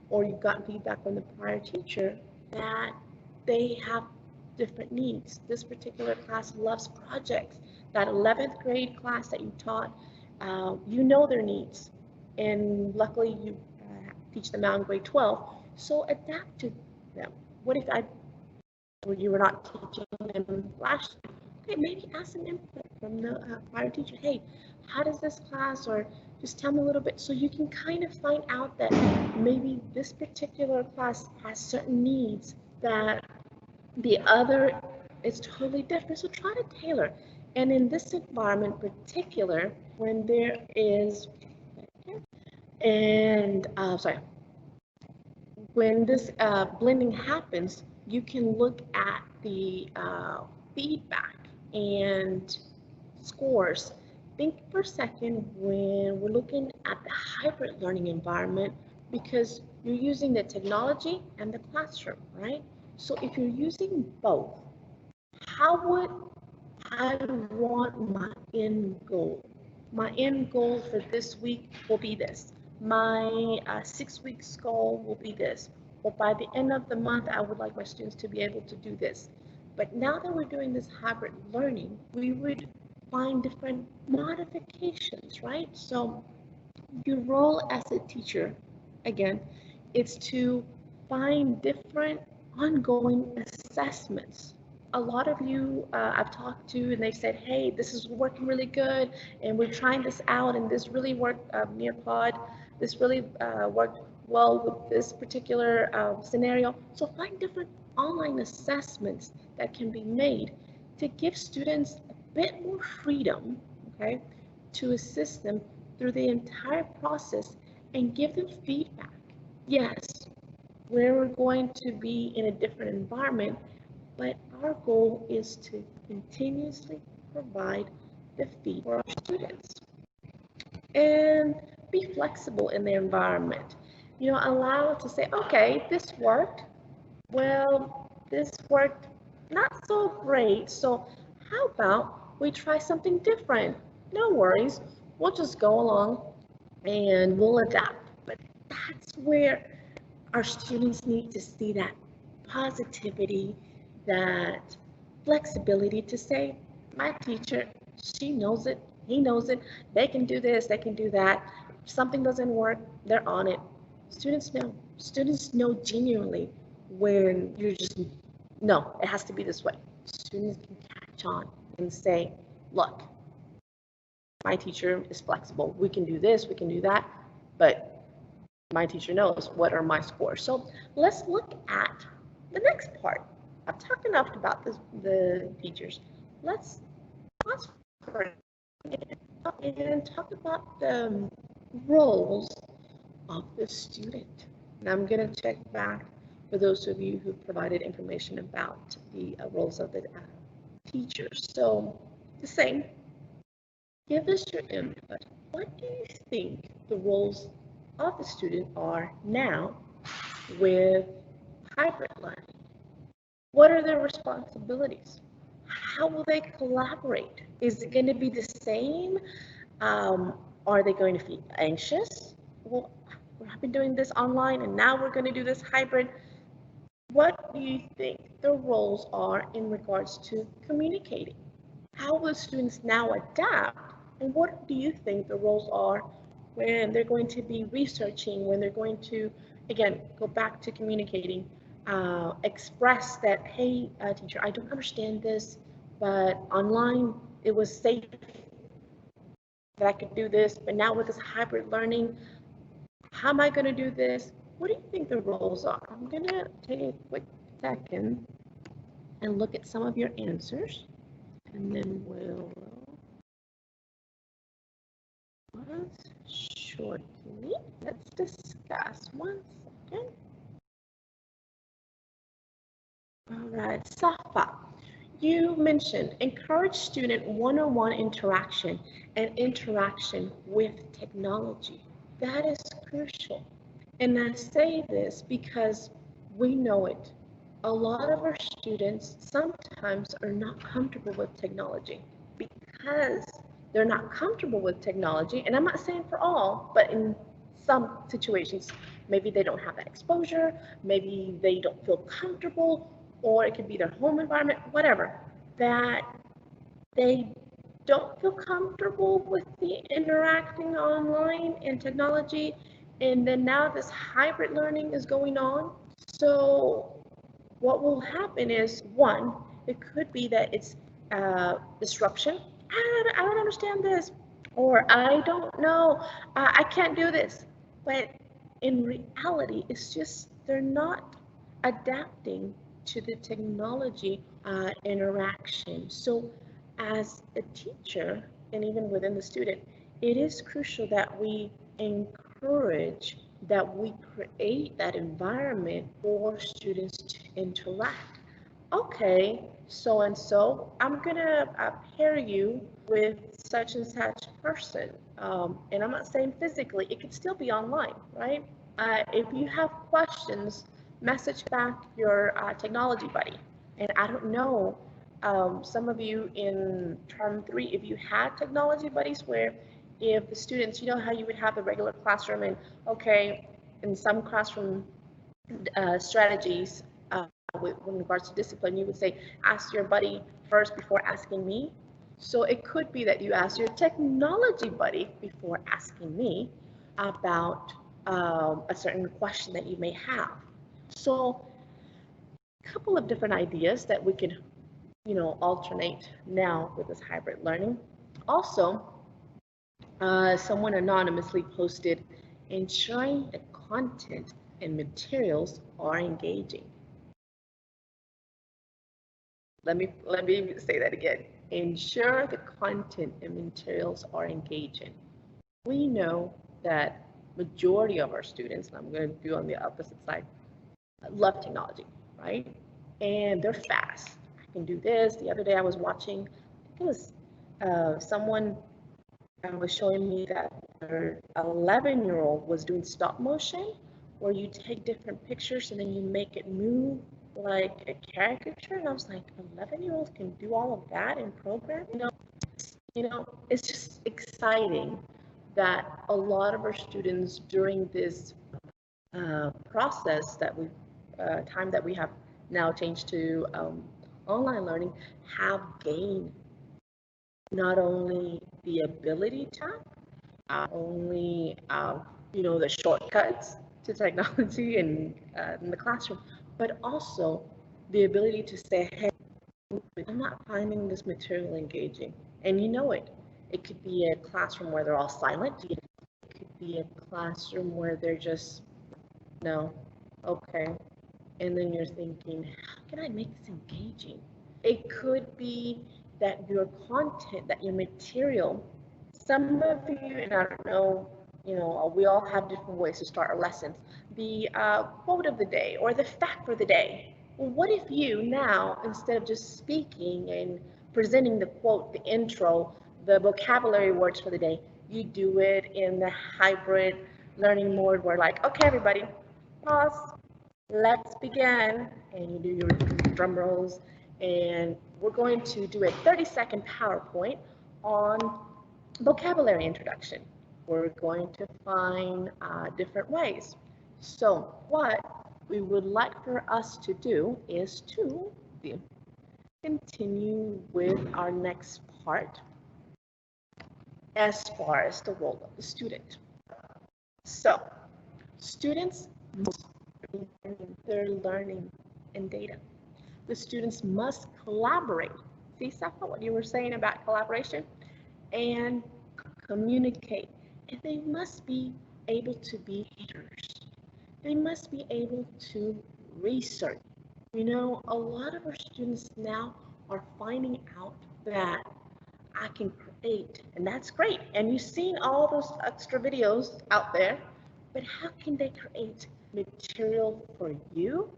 or you've gotten feedback from the prior teacher that they have different needs. This particular class loves projects. That 11th grade class that you taught, you know their needs, and luckily you teach them out in grade 12. So adapt to them. What if you were not teaching them last year? Okay, maybe ask some input from the prior teacher. Hey, how does this class, or just tell me a little bit, so you can kind of find out that maybe this particular class has certain needs that the other is totally different. So try to tailor. And in this environment in particular, when there is, and when this blending happens, you can look at the feedback and scores. Think for a second when we're looking at the hybrid learning environment, because you're using the technology and the classroom, right? So if you're using both, how would I want my end goal? My end goal for this week will be this. My 6 weeks goal will be this. Or by the end of the month, I would like my students to be able to do this. But now that we're doing this hybrid learning, we would find different modifications, right? So your role as a teacher, again, is to find different ongoing assessments. A lot of you I've talked to, and they said, hey, this is working really good, and we're trying this out, and this really worked, Nearpod, this really worked well with this particular scenario. So find different online assessments that can be made to give students a bit more freedom, okay, to assist them through the entire process and give them feedback. Yes, we're going to be in a different environment, but our goal is to continuously provide the feedback for our students and be flexible in the environment. Allow to say, okay, this worked. Well, this worked not so great. So how about we try something different? No worries. We'll just go along and we'll adapt. But that's where our students need to see that positivity, that flexibility to say, my teacher, she knows it, he knows it, they can do this, they can do that. If something doesn't work, they're on it. Students know genuinely when you're just, no, it has to be this way. Students can catch on and say, look, my teacher is flexible. We can do this, we can do that, but my teacher knows what are my scores. So let's look at the next part. I've talked enough about the teachers. Let's pause for a minute and talk about the roles of the student. And I'm going to check back for those of you who provided information about the roles of the teachers. So the same, give us your input. What do you think the roles of the student are now with hybrid learning? What are their responsibilities? How will they collaborate? Is it going to be the same Are they going to feel anxious? Well, I've been doing this online and now we're going to do this hybrid. What do you think the roles are in regards to communicating? How will students now adapt? And what do you think the roles are when they're going to be researching, when they're going to, again, go back to communicating, express that, hey, teacher, I don't understand this, but online it was safe that I could do this, but now with this hybrid learning, how am I going to do this? What do you think the roles are? I'm going to take a quick second and look at some of your answers, and then we'll shortly. Let's discuss. 1 second. All right, Safa, you mentioned encourage student one-on-one interaction and interaction with technology. That is crucial. And I say this because we know it. A lot of our students sometimes are not comfortable with technology because they're not comfortable with technology. And I'm not saying for all, but in some situations, maybe they don't have that exposure, maybe they don't feel comfortable, or it could be their home environment, whatever, that they don't feel comfortable with the interacting online and technology. And then now this hybrid learning is going on. So what will happen is, one, it could be that it's disruption. I don't understand this, or I don't know, I can't do this. But in reality, it's just they're not adapting to the technology interaction. So as a teacher, and even within the student, it is crucial that we encourage, that we create that environment for students to interact. Okay, so and so, I'm gonna pair you with such and such person. And I'm not saying physically, it could still be online, right? If you have questions, message back your technology buddy. And I don't know, some of you in term 3, if you had technology buddies where if the students, you know how you would have the regular classroom and, okay, in some classroom strategies with regards to discipline, you would say, ask your buddy first before asking me. So it could be that you ask your technology buddy before asking me about a certain question that you may have. So a couple of different ideas that we could, alternate now with this hybrid learning. Also, someone anonymously posted, ensuring the content and materials are engaging. Let me say that again. Ensure the content and materials are engaging. We know that majority of our students, and I'm going to do on the opposite side, love technology, right? And they're fast. I can do this. The other day I was watching, I think it was someone was showing me that their 11-year-old was doing stop motion, where you take different pictures and then you make it move like a caricature. And I was like, 11-year-olds can do all of that in program? It's just exciting that a lot of our students during this process that time that we have now changed to online learning have gained not only the ability to, only the shortcuts to technology and in the classroom, but also the ability to say, hey, I'm not finding this material engaging. And it could be a classroom where they're all silent. It could be a classroom where they're just, no, okay. And then you're thinking, how can I make this engaging? It could be that your content, that your material, some of you, and I don't know, we all have different ways to start our lessons. The quote of the day or the fact for the day. Well, what if you now, instead of just speaking and presenting the quote, the intro, the vocabulary words for the day, you do it in the hybrid learning mode where like, okay, everybody, pause, let's begin, and you do your drum rolls, and we're going to do a 30-second PowerPoint on vocabulary introduction. We're going to find different ways. So what we would like for us to do is to continue with our next part as far as the role of the student. So students must bring their learning and data. The students must collaborate. See, Safa, what you were saying about collaboration? And communicate. And they must be able to be leaders. They must be able to research. You know, a lot of our students now are finding out that I can create, and that's great. And you've seen all those extra videos out there, but how can they create material for you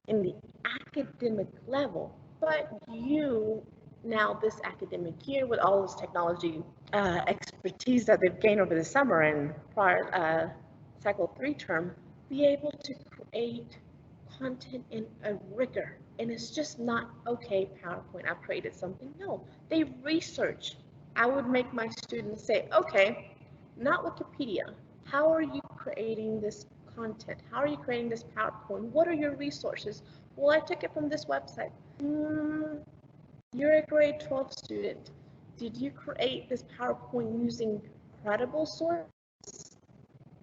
in the academic level, but you now this academic year with all this technology expertise that they've gained over the summer and prior cycle 3 term, be able to create content in a rigor. And it's just not, okay, PowerPoint, I've created something. No, they research. I would make my students say, okay, not Wikipedia. How are you creating this content? How are you creating this PowerPoint? What are your resources? Well, I took it from this website. You're a grade 12 student. Did you create this PowerPoint using credible sources?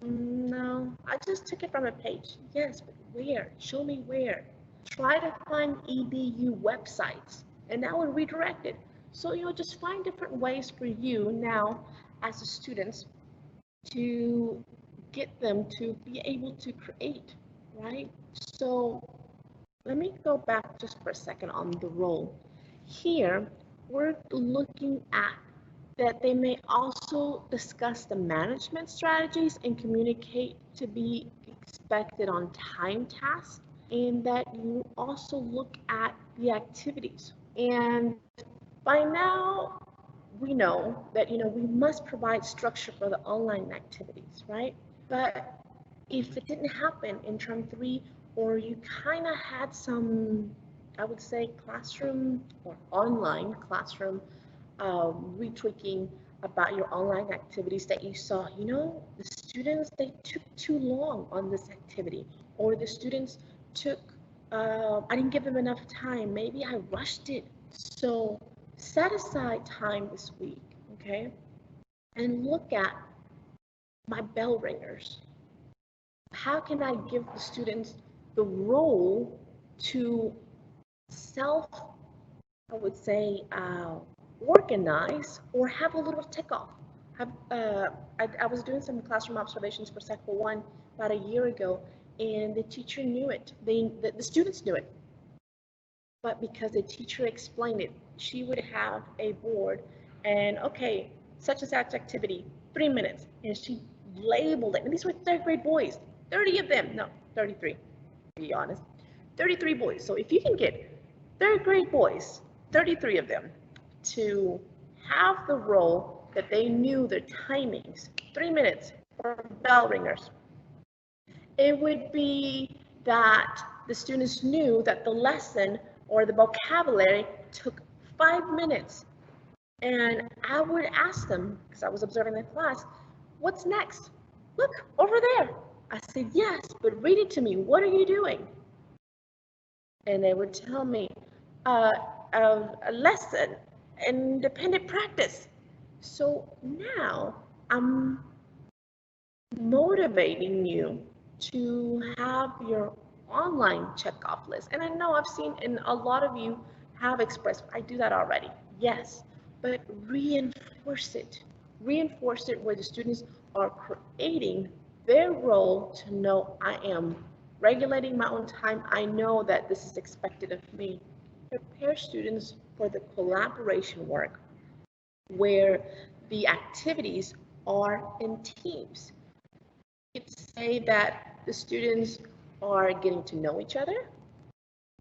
No, I just took it from a page. Yes, but where? Show me where. Try to find EDU websites, and that will redirect it. So, you know, just find different ways for you now as a student to get them to be able to create, right? So let me go back just for a second on the role. Here, we're looking at that they may also discuss the management strategies and communicate to be expected on time tasks, and that you also look at the activities. And by now, we know that, you know, we must provide structure for the online activities, right? But if it didn't happen in term 3, or you kind of had some, I would say, classroom or online classroom retweaking about your online activities that you saw, you know, the students, they took too long on this activity, or the students took, I didn't give them enough time, maybe I rushed it. So set aside time this week, okay, and look at my bell ringers. How can I give the students the role to self, I would say, organize or have a little tick off? I was doing some classroom observations for Cycle 1 about a year ago, and the teacher knew it. The students knew it. But because the teacher explained it, she would have a board and, okay, such and such activity, 3 minutes. And she labeled it. And these were 3rd grade boys, 30 of them. No, 33, to be honest. 33 boys. So if you can get 3rd grade boys, 33 of them, to have the role that they knew their timings, 3 minutes for bell ringers, it would be that the students knew that the lesson or the vocabulary took 5 minutes. And I would ask them, because I was observing the class, what's next? Look, over there. I said, yes, but read it to me. What are you doing? And they would tell me, a lesson, independent practice. So now I'm motivating you to have your online checkoff list. And I know I've seen, and a lot of you have expressed, I do that already. Yes, but reinforce it. Reinforce it where the students are creating their role to know I am regulating my own time. I know that this is expected of me. Prepare students for the collaboration work where the activities are in teams. You could say that the students are getting to know each other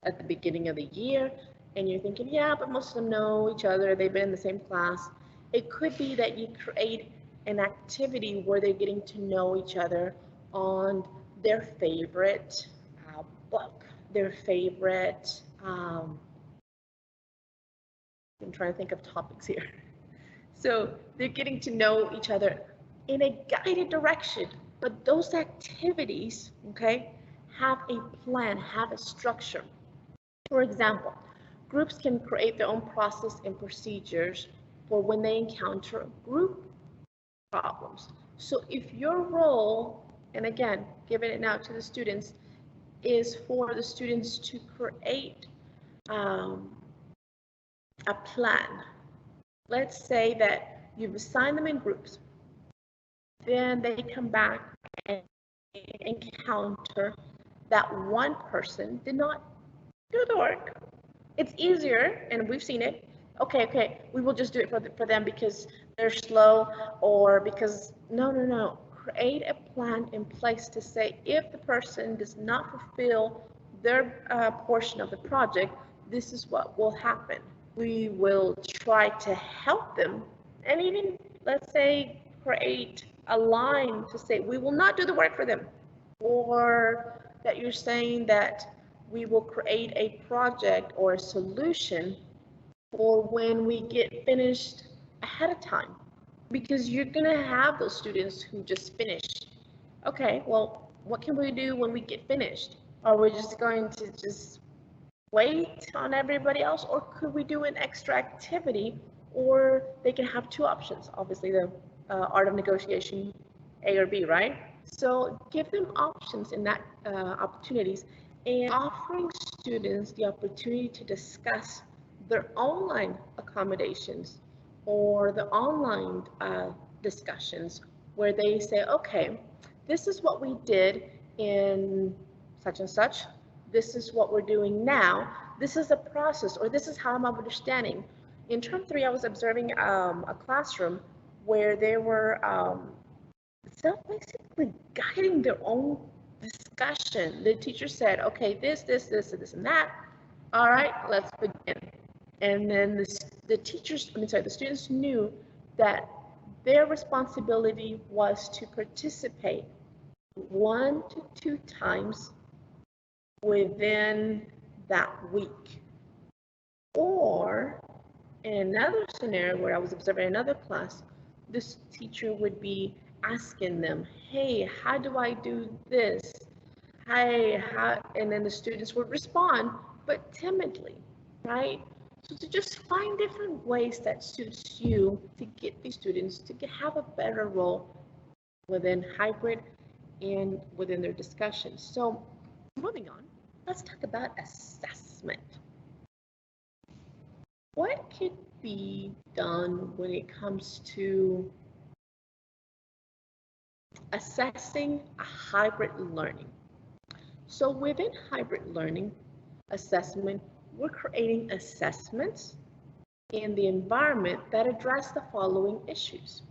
at the beginning of the year, and you're thinking, yeah, but most of them know each other, they've been in the same class. It could be that you create an activity where they're getting to know each other on their favorite book, their favorite, I'm trying to think of topics here. So they're getting to know each other in a guided direction, but those activities, okay, have a plan, have a structure. For example, groups can create their own process and procedures for when they encounter group problems. So if your role, and again, giving it now to the students, is for the students to create a plan. Let's say that you've assigned them in groups. Then they come back and encounter that one person did not do the work. It's easier, and we've seen it. Okay, we will just do it for them because they're slow, or because no. Create a plan in place to say if the person does not fulfill their portion of the project, this is what will happen. We will try to help them, and even, let's say, create a line to say we will not do the work for them, or that you're saying that we will create a project or a solution for when we get finished ahead of time, because you're going to have those students who just finished. Okay, well, what can we do when we get finished? Are we just going to just wait on everybody else, or could we do an extra activity? Or they can have two options, obviously the art of negotiation, A or B, right? So give them options in that opportunities, and offering students the opportunity to discuss their online accommodations or the online discussions, where they say, okay, this is what we did in such and such, this is what we're doing now, this is the process, or this is how I'm understanding. In term 3, I was observing a classroom where they were basically guiding their own discussion. The teacher said, okay, this, and that. All right, let's begin. And then the students knew that their responsibility was to participate 1 to 2 times within that week. Or in another scenario where I was observing another class, this teacher would be asking them, hey, how do I do this? Hey, how? And then the students would respond, but timidly, right? So to just find different ways that suits you to get these students to have a better role within hybrid and within their discussions. So moving on, let's talk about assessment. What could be done when it comes to assessing a hybrid learning? So within hybrid learning assessment, we're creating assessments in the environment that address the following issues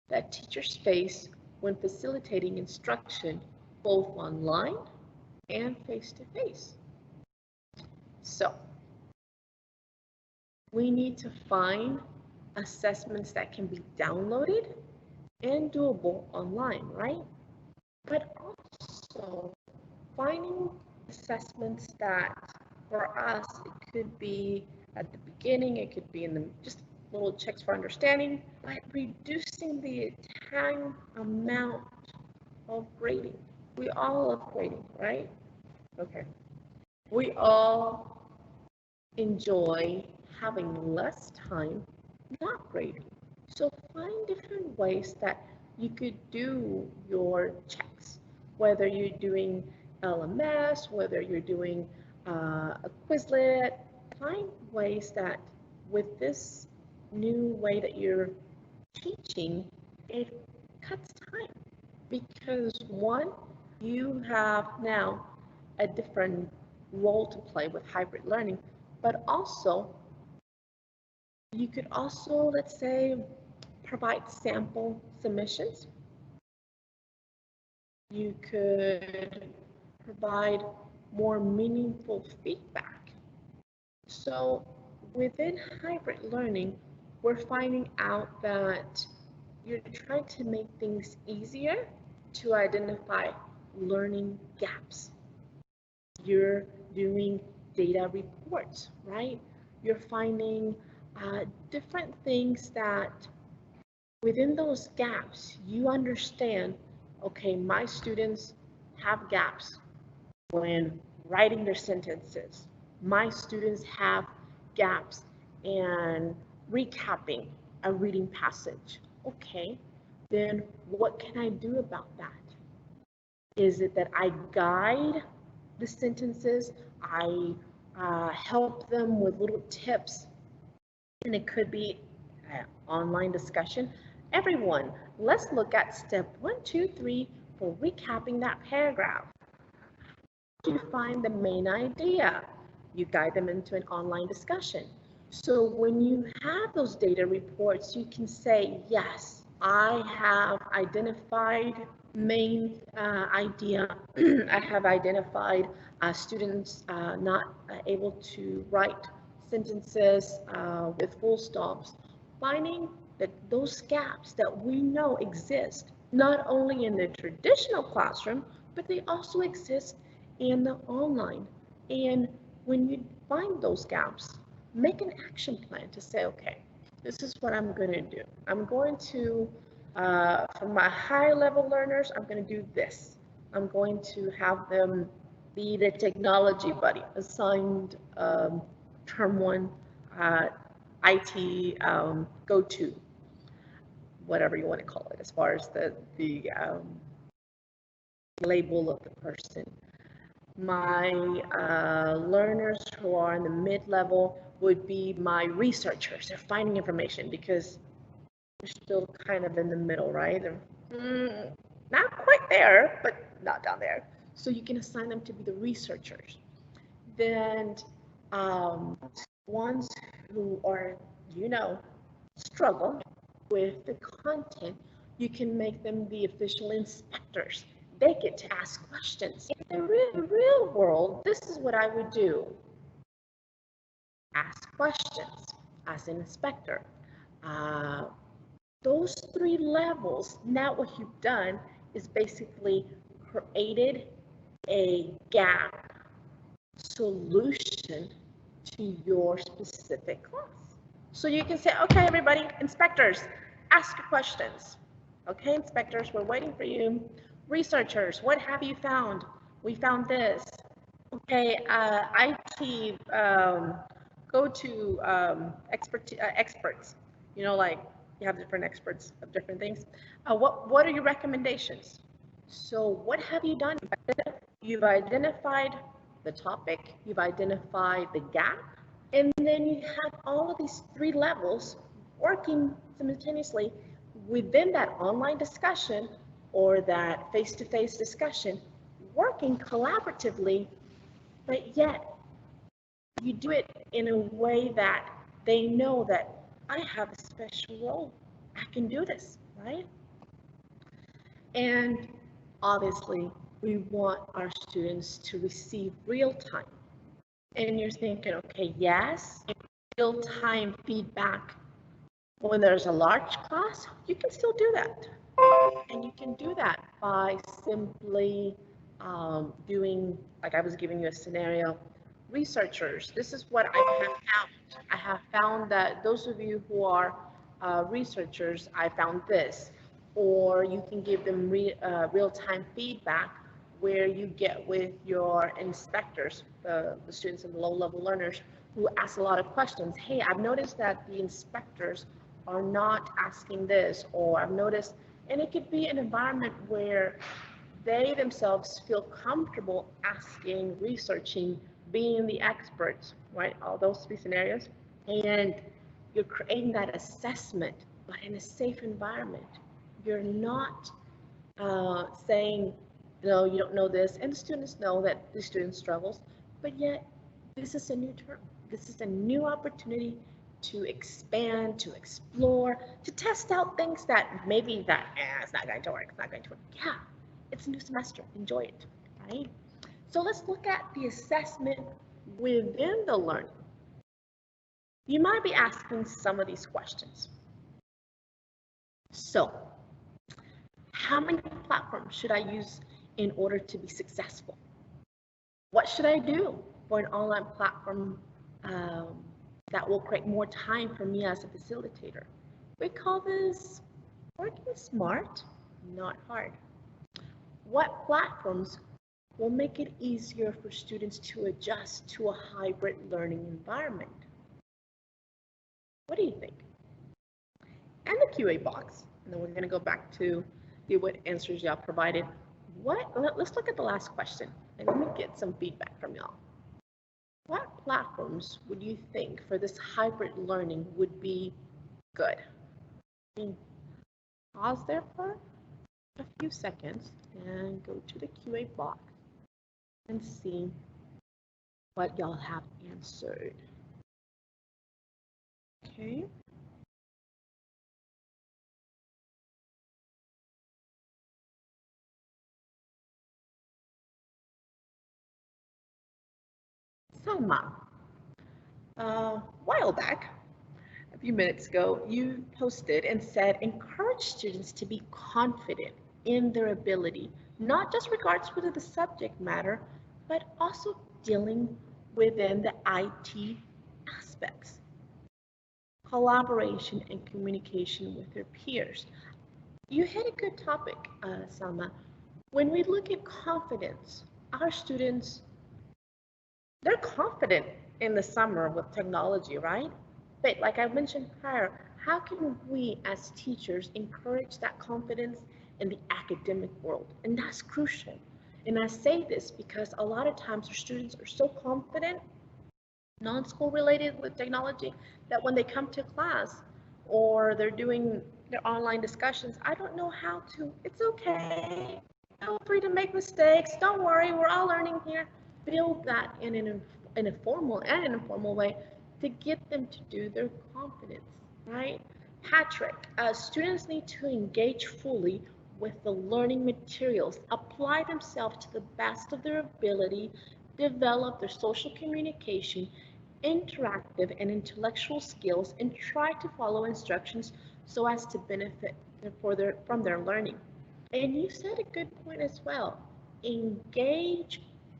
that teachers face when facilitating instruction both online and face-to-face. So we need to find assessments that can be downloaded and doable online, right? But also finding assessments that, for us, it could be at the beginning, it could be in the just little checks for understanding, but reducing the time amount of grading. We all love grading, right? Okay. We all enjoy having less time not grading. So find different ways that you could do your checks, whether you're doing LMS, whether you're doing a Quizlet. Find ways that with this new way that you're teaching, it cuts time, because one, you have now a different role to play with hybrid learning, but also you could also, let's say, provide sample submissions. You could provide more meaningful feedback. So within hybrid learning, we're finding out that you're trying to make things easier to identify learning gaps. You're doing data reports, right? You're finding different things that within those gaps, you understand, okay, my students have gaps when writing their sentences. My students have gaps in recapping a reading passage. Okay, then what can I do about that? Is it that I guide the sentences? I help them with little tips, and it could be an online discussion. Everyone, let's look at step 1, 2, 3 for recapping that paragraph. You find the main idea. You guide them into an online discussion. So when you have those data reports, you can say, yes, I have identified main idea. I have identified students not able to write sentences with full stops. Finding that those gaps that we know exist, not only in the traditional classroom, but they also exist in the online. And when you find those gaps, make an action plan to say, okay, this is what I'm going to do. I'm going to, for my high level learners, I'm going to do this. I'm going to have them be the technology buddy, assigned term 1 IT go-to, whatever you want to call it, as far as the label of the person. My learners who are in the mid-level would be my researchers. They're finding information because they're still kind of in the middle, right? They're not quite there, but not down there. So you can assign them to be the researchers. Then ones who are, struggle with the content, you can make them the official inspectors. They get to ask questions. In the real world, this is what I would do. Ask questions as an inspector. Those 3 levels, now what you've done is basically created a gap solution to your specific class. So you can say, okay, everybody, inspectors, ask questions. Okay, inspectors, we're waiting for you. Researchers, what have you found? We found this. Okay, IT, go to experts. Like you have different experts of different things. What are your recommendations? So what have you done? You've identified the topic, you've identified the gap, and then you have all of these 3 levels working simultaneously within that online discussion or that face-to-face discussion, working collaboratively, but yet you do it in a way that they know that I have a special role. I can do this, right? And obviously, we want our students to receive real-time. And you're thinking, okay, yes, real-time feedback. When there's a large class, you can still do that. And you can do that by simply doing, like I was giving you a scenario, researchers, this is what I have found. I have found that those of you who are researchers, I found this. Or you can give them real-time feedback where you get with your inspectors, the students and the low-level learners who ask a lot of questions. Hey, I've noticed that the inspectors are not asking this, or I've noticed, and it could be an environment where they themselves feel comfortable asking, researching, being the experts, right? All those 3 scenarios. And you're creating that assessment, but in a safe environment. You're not saying, no, you don't know this, and the students know that the student struggles, but yet this is a new term. This is a new opportunity to expand, to explore, to test out things that maybe that, it's not going to work, it's not going to work. Yeah, it's a new semester, enjoy it, right? So let's look at the assessment within the learning. You might be asking some of these questions. So, how many platforms should I use in order to be successful? What should I do for an online platform that will create more time for me as a facilitator? We call this Working smart, not hard. What platforms will make it easier for students to adjust to a hybrid learning environment? What do you think? And the QA box, and then we're going to go back to see what answers y'all provided. Let's look at the last question, and let me get some feedback from y'all. What platforms would you think for this hybrid learning would be good? Pause there for a few seconds and go to the QA box and see what y'all have answered. Okay. Selma, a while back, a few minutes ago, you posted and said, encourage students to be confident in their ability, not just regards to the subject matter, but also dealing within the IT aspects. Collaboration and communication with their peers. You hit a good topic, Selma. When we look at confidence, our students, they're confident in the summer with technology, right? But like I mentioned prior, how can we as teachers encourage that confidence in the academic world? And that's crucial. And I say this because a lot of times our students are so confident, non-school related with technology, that when they come to class or they're doing their online discussions, I don't know how to, it's okay. Feel free to make mistakes. Don't worry, we're all learning here. Build that in a formal and an informal way to get them to do their confidence, right? Patrick, students need to engage fully with the learning materials, apply themselves to the best of their ability, develop their social communication, interactive and intellectual skills, and try to follow instructions so as to benefit from their learning. And you said a good point as well. Engage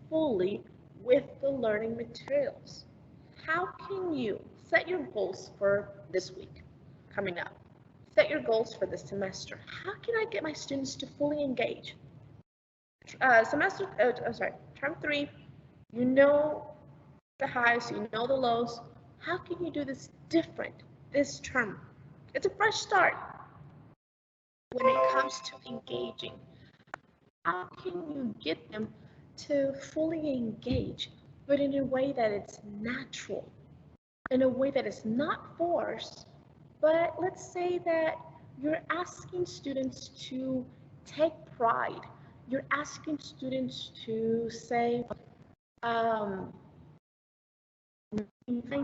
fully with the learning materials. How can you set your goals for this week coming up? Set your goals for the semester. How can I get my students to fully engage? Term 3, you know the highs, you know the lows. How can you do this different this term? It's a fresh start when it comes to engaging. How can you get them to fully engage, but in a way that it's natural, in a way that is not forced, but let's say that you're asking students to take pride. You're asking students to say, find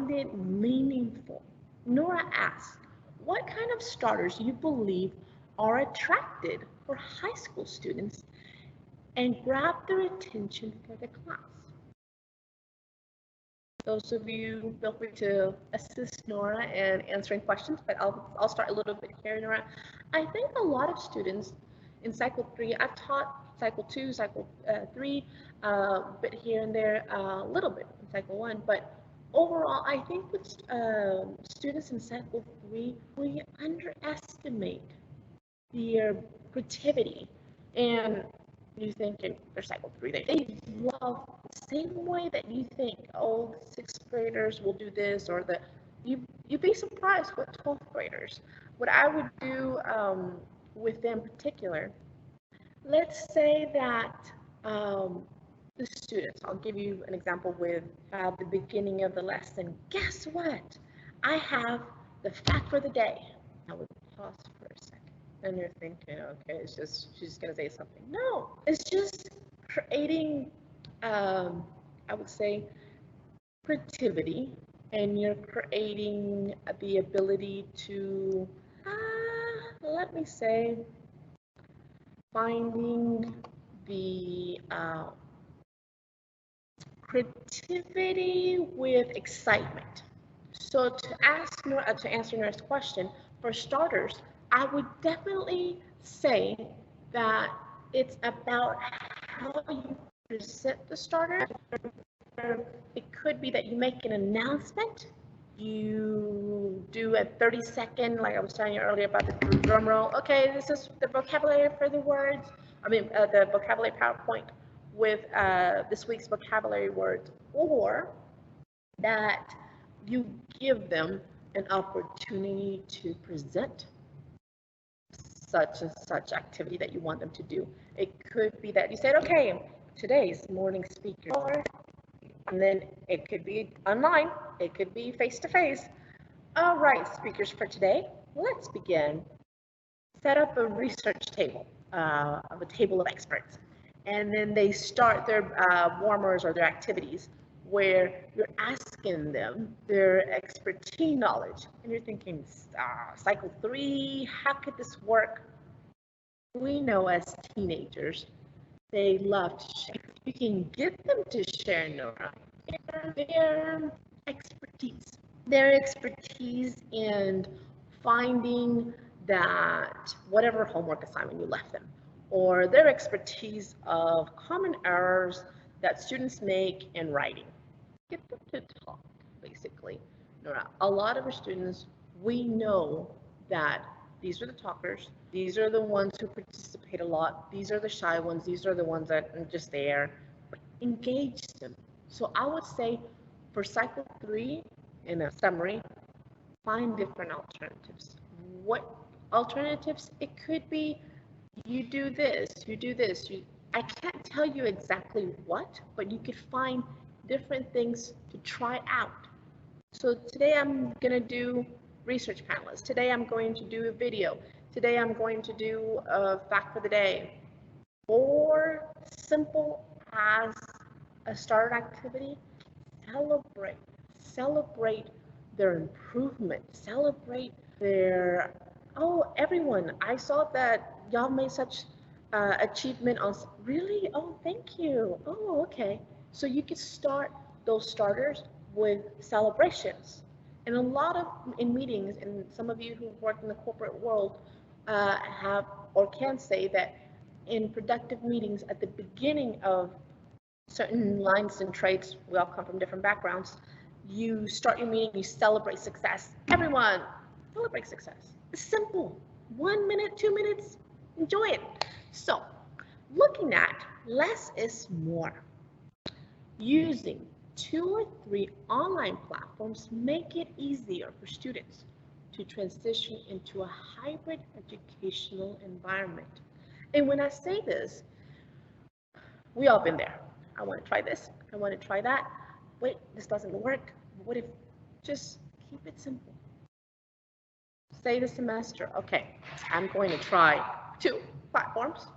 it meaningful. Nora asked, what kind of starters you believe are attracted for high school students and grab their attention for the class? Those of you, feel free to assist Nora in answering questions, but I'll start a little bit here, Nora. I think a lot of students in Cycle 3, I've taught Cycle 2, Cycle 3, but here and there, a little bit in Cycle 1, but overall, I think with students in Cycle 3, we underestimate their creativity. And you think in their Cycle 3, they love the same way that you think, oh, the 6th graders will do this, or you'd be surprised with 12th graders. What I would do with them in particular, let's say that the students, I'll give you an example with the beginning of the lesson. Guess what? I have the fact for the day. I would pause for a second. And you're thinking, okay, she's just going to say something. No, it's just creating, I would say, creativity. And you're creating the ability to, let me say, finding the creativity with excitement. So to answer Nora's question, for starters, I would definitely say that it's about how you present the starter. It could be that you make an announcement You do a 30-second, like I was telling you earlier about the drum roll. Okay, this is the vocabulary for the words. The vocabulary PowerPoint with this week's vocabulary words, or that you give them an opportunity to present such and such activity that you want them to do. It could be that you said, okay, today's morning speaker, and then it could be online, it could be face-to-face. All right, speakers for today, let's begin. Set up a research table, of a table of experts, and then they start their warmers or their activities where you're asking them their expertise knowledge, and you're thinking, cycle 3, how could this work? We know as teenagers, they love to share. You can get them to share their expertise in finding that whatever homework assignment you left them, or their expertise of common errors that students make in writing. Get them to talk, basically. A lot of our students, we know that these are the talkers, these are the ones who participate a lot, these are the shy ones, these are the ones that are just there. Engage them. So I would say for cycle 3, in a summary, find different alternatives. What alternatives? It could be you do this, you do this. I can't tell you exactly what, but you could find different things to try out. So today I'm going to do research panelists. Today I'm going to do a video. Today I'm going to do a fact for the day. Or simple as a starter activity, celebrate their improvement, celebrate their, oh, everyone, I saw that y'all made such achievement on, really? Oh, thank you. Oh, okay. So you could start those starters with celebrations. And a lot of, in meetings, and some of you who work in the corporate world have or can say that in productive meetings at the beginning of certain lines and traits, we all come from different backgrounds, you start your meeting, you celebrate success. Everyone, celebrate success. It's simple. 1 minute, 2 minutes, enjoy it. So, looking at less is more. Using 2 or 3 online platforms make it easier for students to transition into a hybrid educational environment. And when I say this, we all been there. I want to try this, I want to try that. Wait, this doesn't work. What if, just keep it simple. Say the semester, okay, I'm going to try 2 platforms.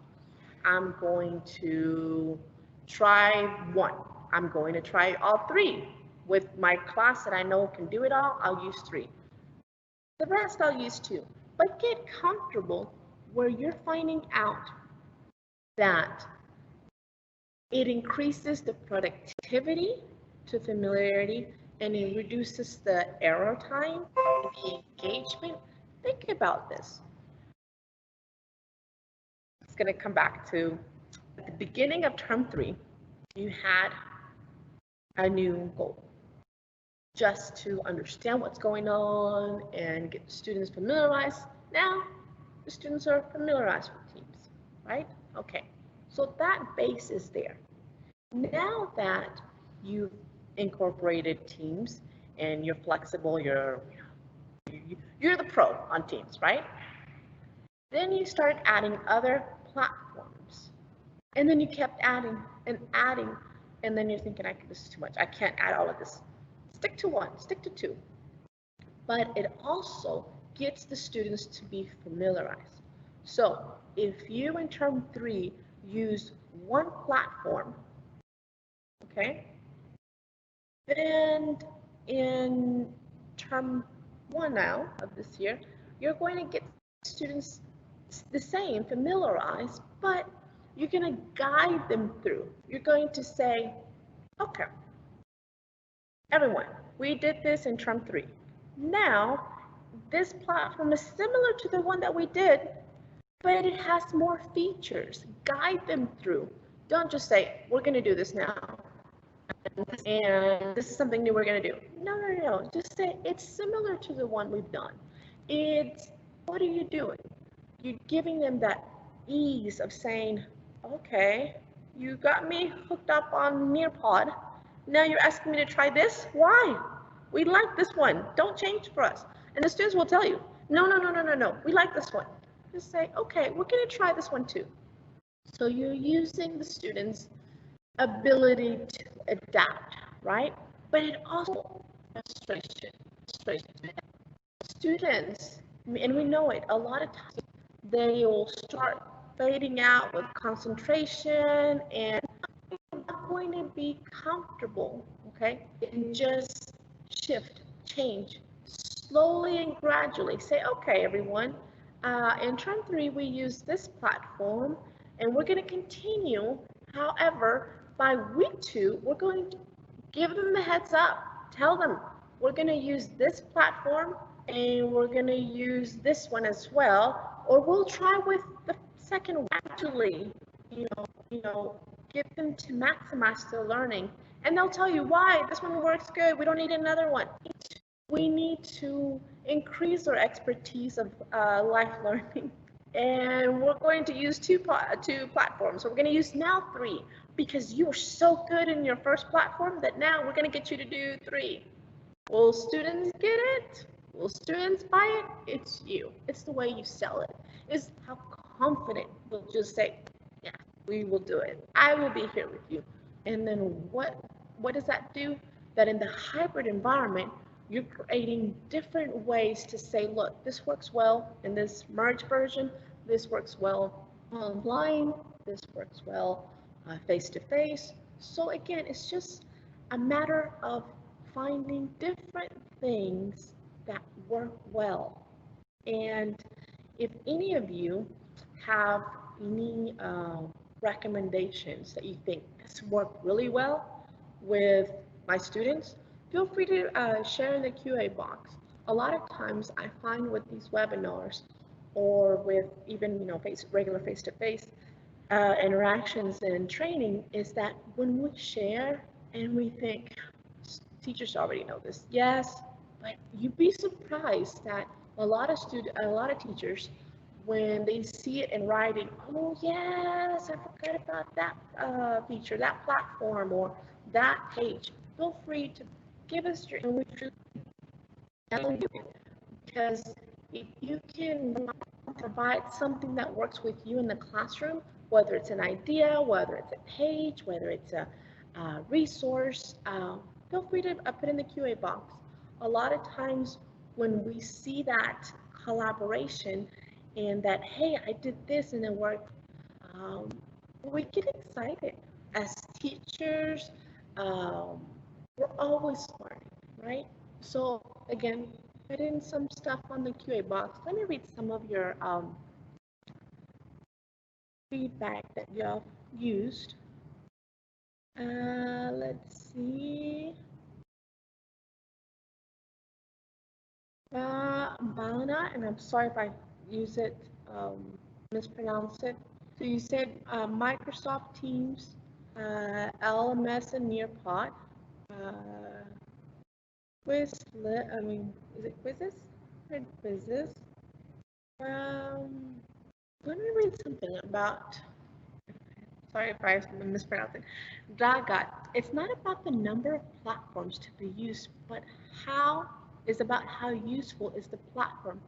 I'm going to try 1. I'm going to try all 3. With my class that I know can do it all, I'll use 3. The rest I'll use 2. But get comfortable where you're finding out that it increases the productivity to familiarity, and it reduces the error time and the engagement. Think about this. It's going to come back to at the beginning of term 3, you had a new goal, just to understand what's going on and get the students familiarized. Now the students are familiarized with teams, right? Okay, so that base is there. Now that you've incorporated teams and you're flexible, you're the pro on teams, right? Then you start adding other platforms, and then you kept adding and adding, and then you're thinking, this is too much. I can't add all of this. Stick to 1, stick to 2. But it also gets the students to be familiarized. So if you in term 3 use 1 platform, okay, then in term 1 now of this year, you're going to get students the same, familiarized, but you're going to guide them through. You're going to say, okay, everyone, we did this in term 3. Now, this platform is similar to the one that we did, but it has more features. Guide them through. Don't just say, we're going to do this now. and this is something new we're going to do. No. Just say it's similar to the one we've done. What are you doing? You're giving them that ease of saying, okay, you got me hooked up on Nearpod. Now you're asking me to try this? Why? We like this one. Don't change for us. And the students will tell you, no. We like this one. Just say, okay, we're going to try this one too. So you're using the students' ability to adapt, right? But it also frustration. Students, and we know it, a lot of times they will start fading out with concentration and not going to be comfortable, okay? And just change slowly and gradually. Say, okay, everyone, in term 3, we use this platform and we're going to continue. However, by week 2, we're going to give them the heads up. Tell them we're going to use this platform and we're going to use this one as well, or we'll try with the second one. Actually, you know, get them to maximize their learning, and they'll tell you why this one works good. We don't need another one. We need to increase our expertise of life learning, and we're going to use two platforms. So we're going to use now 3 because you were so good in your first platform that now we're going to get you to do 3. Will students get it? Will students buy it? It's you. It's the way you sell it. It's how confident they'll just say, yeah, we will do it. I will be here with you. And then what does that do? That in the hybrid environment, you're creating different ways to say, look, this works well in this merge version. This works well online. This works well face-to-face. So again, it's just a matter of finding different things that work well. And if any of you have any recommendations that you think this worked really well with my students, feel free to share in the QA box. A lot of times I find with these webinars or with even regular face-to-face interactions and training is that when we share and we think, teachers already know this, yes, but you'd be surprised that a lot of teachers, when they see it in writing, oh yes, I forgot about that feature, that platform, or that page. Feel free to give us your because if you can provide something that works with you in the classroom, whether it's an idea, whether it's a page, whether it's a resource, feel free to put in the QA box. A lot of times when we see that collaboration and that, hey, I did this and it worked, we get excited. As teachers, we're always learning, right? So again, put in some stuff on the QA box. Let me read some of your feedback that you have used. Let's see. Balana, and I'm sorry if I use it, mispronounce it. So you said Microsoft Teams, LMS and Nearpod, Quizlet, is it Quizzes? Quizzes. Let me read something about, sorry if I mispronounced it. Dagat. It's not about the number of platforms to be used, but it's about how useful is the platform.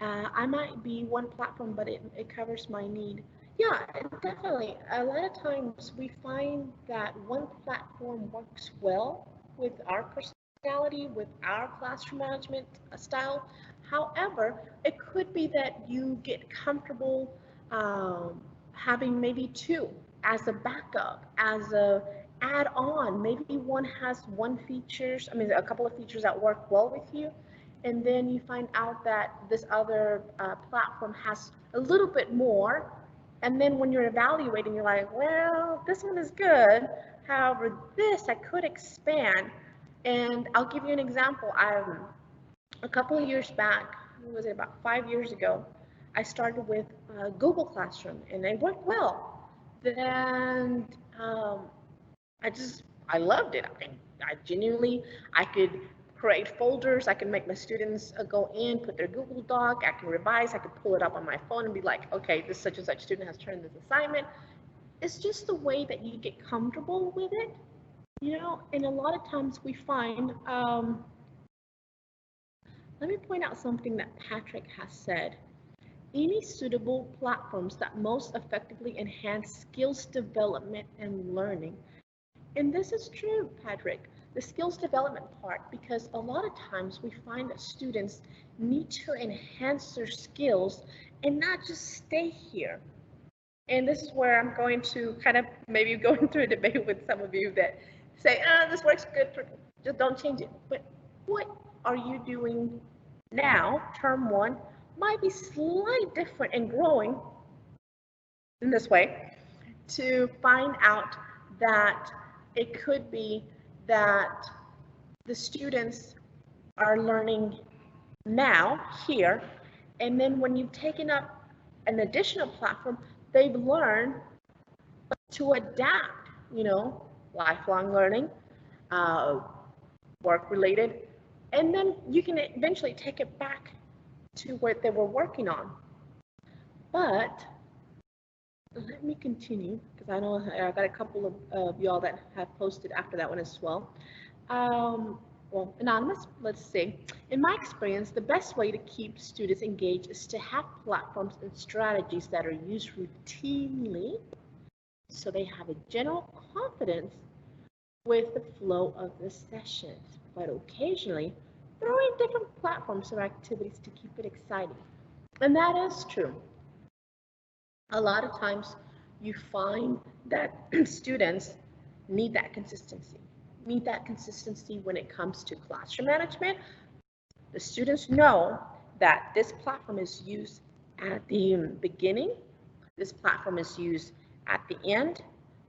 I might be one platform, but it covers my need. Yeah, definitely. A lot of times we find that one platform works well with our personality, with our classroom management style. However, it could be that you get comfortable having maybe 2 as a backup, as a add-on. Maybe one has a couple of features that work well with you, and then you find out that this other platform has a little bit more, and then when you're evaluating, you're like, well, this one is good, however, this I could expand. And I'll give you an example. A couple of years back, what was it, about 5 years ago, I started with Google Classroom, and it worked well. Then I just I loved it. I genuinely, I could create folders. I can make my students go in, put their Google Doc. I can revise. I could pull it up on my phone and be like, okay, this such and such student has turned this assignment. It's just the way that you get comfortable with it, you know. And a lot of times we find, let me point out something that Patrick has said. Any suitable platforms that most effectively enhance skills development and learning. And this is true, Patrick, the skills development part, because a lot of times we find that students need to enhance their skills and not just stay here. And this is where I'm going to kind of maybe go through a debate with some of you that say, this works good, just don't change it. But what are you doing now, term one, might be slightly different and growing in this way to find out that it could be that the students are learning now here, and then when you've taken up an additional platform, they've learned to adapt, you know, lifelong learning, work related, and then you can eventually take it back to what they were working on. But let me continue, because I know I got a couple of y'all that have posted after that one as well. Well, anonymous, let's see. In my experience, the best way to keep students engaged is to have platforms and strategies that are used routinely so they have a general confidence with the flow of the sessions, but occasionally throw in different platforms or activities to keep it exciting. And that is true. A lot of times you find that students need that consistency. When it comes to classroom management. The students know that this platform is used at the beginning, this platform is used at the end,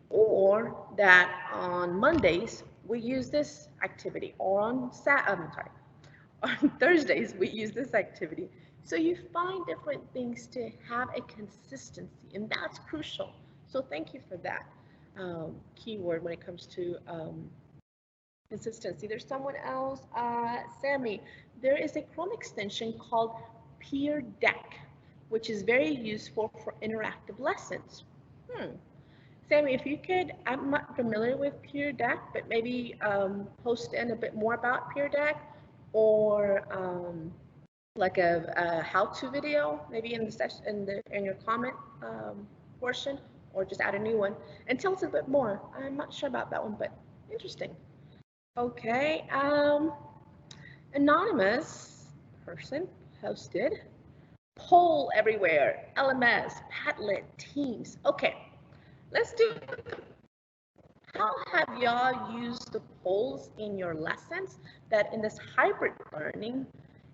or that on Mondays we use this activity, or on Thursdays we use this activity. So you find different things to have a consistency, and that's crucial. So thank you for that keyword when it comes to consistency. There's someone else, Sammy. There is a Chrome extension called Peer Deck, which is very useful for interactive lessons. Sammy, if you could, I'm not familiar with Peer Deck, but maybe post in a bit more about Peer Deck, or like a how-to video, maybe in the session, in your comment portion, or just add a new one and tell us a bit more. I'm not sure about that one, but interesting. Okay, anonymous person posted, poll everywhere, LMS, Padlet, Teams. Okay, let's do, how have y'all used the polls in your lessons? That in this hybrid learning,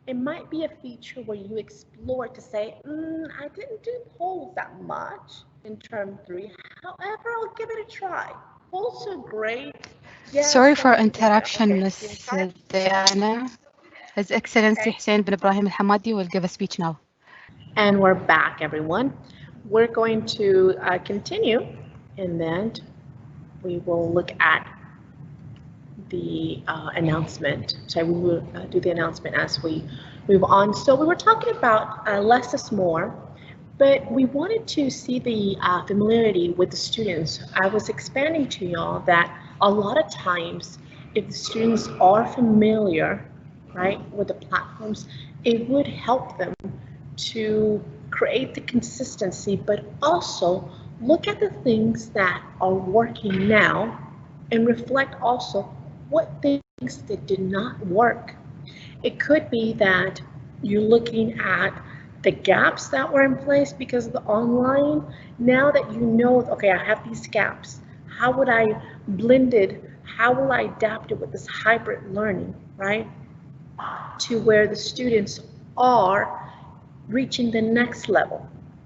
it might be a feature where you explore to say, I didn't do polls that much in term 3, however, I'll give it a try. Polls are great. Yes, sorry for interruption, okay. Miss Diana. His Excellency Hussein bin Ibrahim Al-Hamadi will give a speech now. And we're back, everyone. We're going to continue, and then we will look at the announcement. So we will do the announcement as we move on. So we were talking about less is more, but we wanted to see the familiarity with the students. I was expanding to y'all that a lot of times, if the students are familiar, right, with the platforms, it would help them to create the consistency, but also look at the things that are working now and reflect also what things that did not work. It could be that you're looking at the gaps that were in place because of the online. Now that you know, okay, I have these gaps, how would I blend it? How will I adapt it with this hybrid learning, right? To where the students are reaching the next level.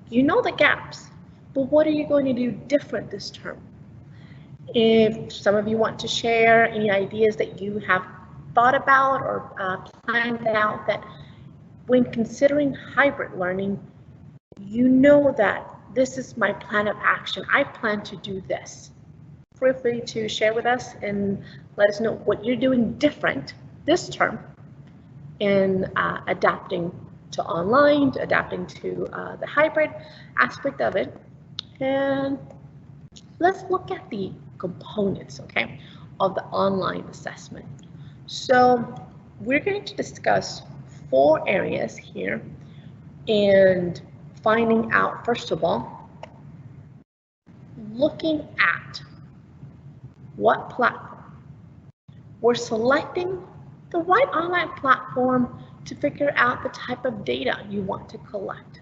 You know the gaps, but what are you going to do different this term? If some of you want to share any ideas that you have thought about or planned out, that when considering hybrid learning, you know that this is my plan of action. I plan to do this. feel free to share with us and let us know what you're doing different this term in adapting to online, adapting to the hybrid aspect of it. And let's look at the components, okay, of the online assessment. So we're going to discuss 4 areas here and finding out, first of all, looking at what platform. We're selecting the right online platform to figure out the type of data you want to collect.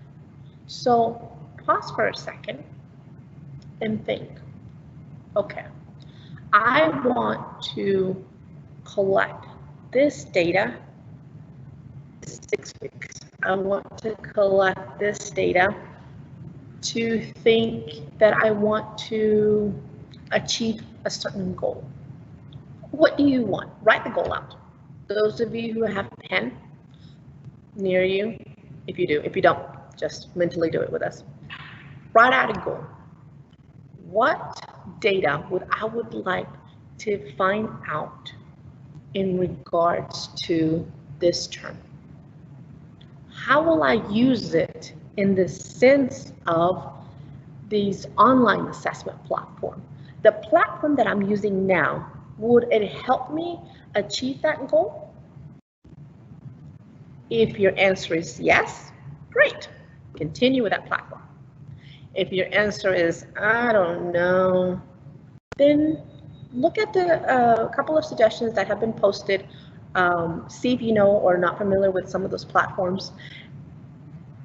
So pause for a second and think, okay, I want to collect this data 6 weeks. I want to collect this data to think that I want to achieve a certain goal. What do you want? Write the goal out. Those of you who have a pen near you, if you do, if you don't, just mentally do it with us. Write out a goal. What data would I like to find out in regards to this term? How will I use it in the sense of these online assessment platform? The platform that I'm using now, would it help me achieve that goal? If your answer is yes, great, continue with that platform. If your answer is, I don't know, then look at the couple of suggestions that have been posted. See if you know or not familiar with some of those platforms.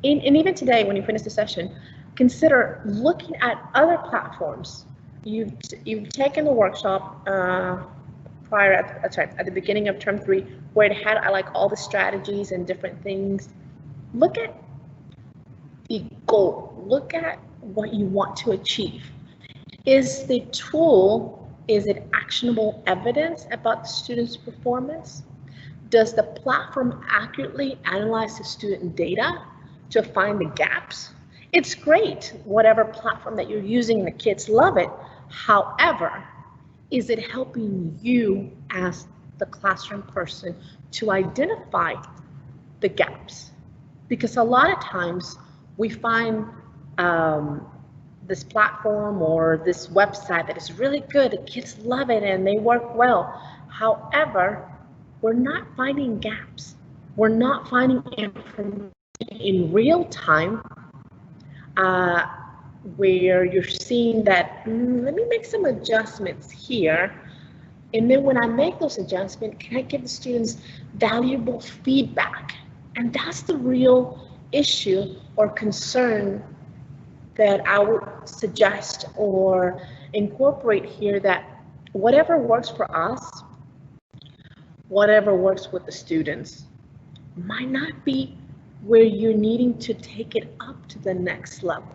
And even today, when you finish the session, consider looking at other platforms. You've taken the workshop at the beginning of term 3, where it had all the strategies and different things. Look at the goal. Look at what you want to achieve. Is the tool, is it actionable evidence about the student's performance? Does the platform accurately analyze the student data to find the gaps? It's great, whatever platform that you're using, the kids love it. However, is it helping you as the classroom person to identify the gaps? Because a lot of times we find this platform or this website that is really good, the kids love it and they work well. However, we're not finding gaps. We're not finding information in real time where you're seeing that, let me make some adjustments here. And then when I make those adjustments, can I give the students valuable feedback? And that's the real issue or concern that I would suggest or incorporate here, that whatever works for us, whatever works with the students, might not be where you're needing to take it up to the next level.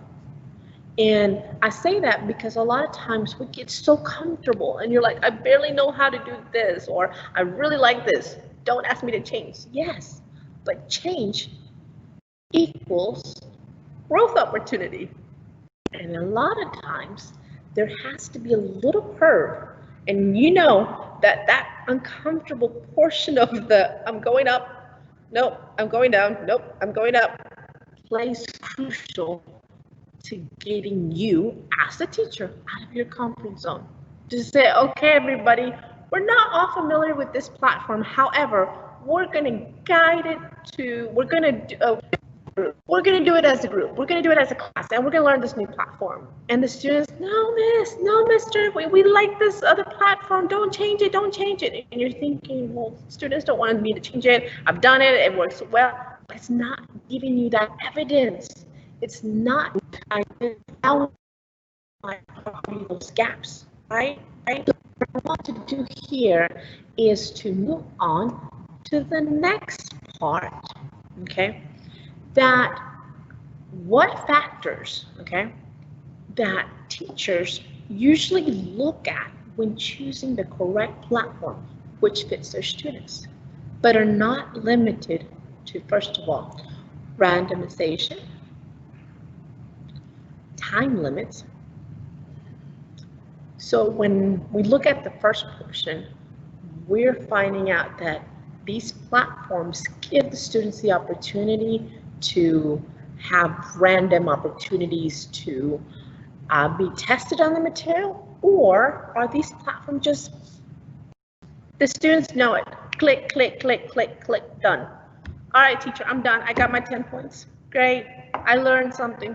And I say that because a lot of times we get so comfortable and you're like, I barely know how to do this, or I really like this, don't ask me to change. Yes, but change equals growth opportunity. And a lot of times there has to be a little curve, and you know that uncomfortable portion of the I'm going up, nope, I'm going down, nope, I'm going up, plays crucial to getting you as a teacher out of your comfort zone. To say, okay, everybody, we're not all familiar with this platform. However, we're going to guide it to, we're going to do it as a group. We're going to do it as a class, and we're going to learn this new platform. And the students, no, miss, no, mister, we like this other platform. Don't change it, don't change it. And you're thinking, well, students don't want me to change it. I've done it, it works well. But it's not giving you that evidence. It's not identifying those gaps, right? What I want to do here is to move on to the next part, okay? That what factors, okay, that teachers usually look at when choosing the correct platform which fits their students, but are not limited to, first of all, randomization, time limits, So when we look at the first portion, we're finding out that these platforms give the students the opportunity to have random opportunities to be tested on the material, or are these platforms just, the students know it, click, click, click, click, click, done. All right, teacher, I'm done. I got my 10 points. Great, I learned something.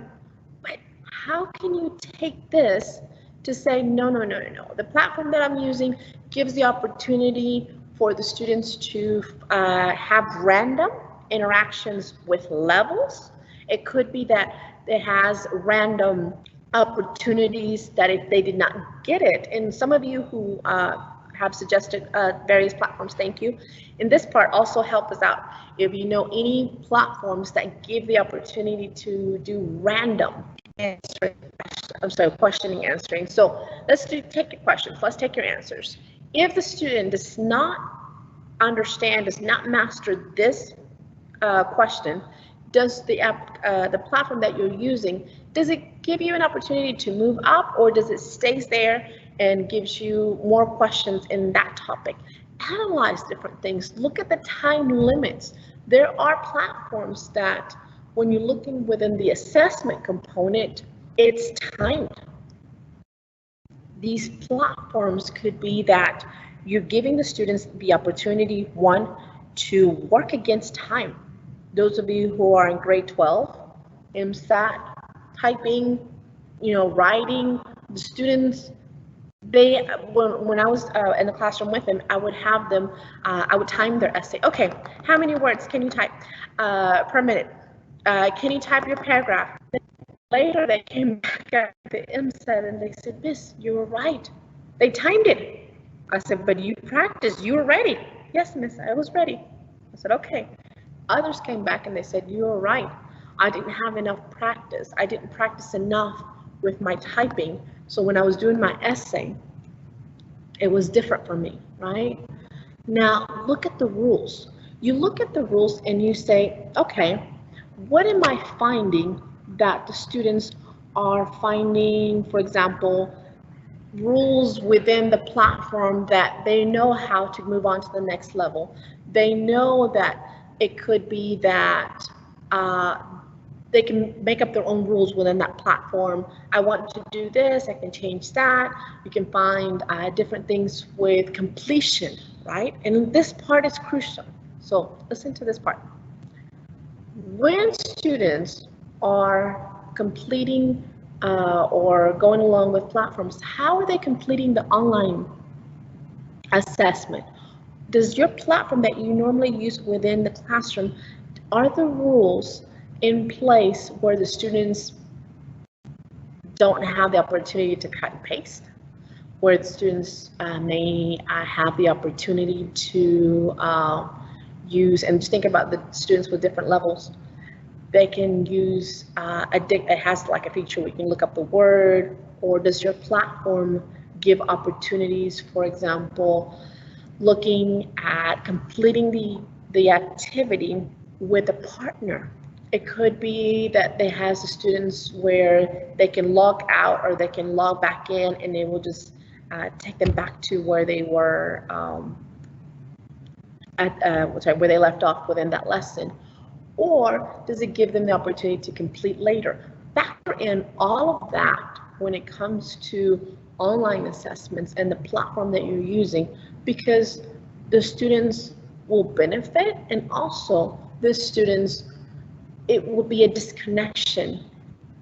But how can you take this to say, no, no, no, no, no. The platform that I'm using gives the opportunity for the students to have random interactions with levels. It could be that it has random opportunities that if they did not get it, and some of you who have suggested various platforms, thank you. In this part, also help us out if you know any platforms that give the opportunity to do random answering, I'm sorry, questioning, answering. So let's take your questions, let's take your answers. If the student does not understand, does not master this question, does the platform that you're using, does it give you an opportunity to move up, or does it stays there and gives you more questions in that topic? Analyze different things, look at the time limits. There are platforms that when you're looking within the assessment component, it's timed. These platforms could be that you're giving the students the opportunity, one, to work against time. Those of you who are in grade 12, MSAT, typing, writing, the students, when I was in the classroom with them, I would have them, I would time their essay. Okay, how many words can you type per minute? Can you type your paragraph? Later, they came back at the MSAT and they said, Miss, you were right. They timed it. I said, but you practiced, you were ready. Yes, Miss, I was ready. I said, okay. Others came back and they said, you were right. I didn't have enough practice. I didn't practice enough with my typing. So when I was doing my essay, it was different for me, right? Now, look at the rules. You look at the rules and you say, okay, what am I finding that the students are finding, for example, rules within the platform that they know how to move on to the next level. They know that it could be that they can make up their own rules within that platform. I want to do this, I can change that. You can find different things with completion, right? And this part is crucial. So listen to this part. When students are completing or going along with platforms, how are they completing the online assessment? Does your platform that you normally use within the classroom, are the rules in place where the students don't have the opportunity to cut and paste? Where the students may have the opportunity to use, and just think about the students with different levels. They can use it has like a feature where you can look up the word, or does your platform give opportunities, for example, looking at completing the activity with a partner? It could be that they has the students where they can log out or they can log back in, and they will just take them back to where they were where they left off within that lesson. Or does it give them the opportunity to complete later? Factor in all of that when it comes to online assessments and the platform that you're using, because the students will benefit, and also the students, it will be a disconnection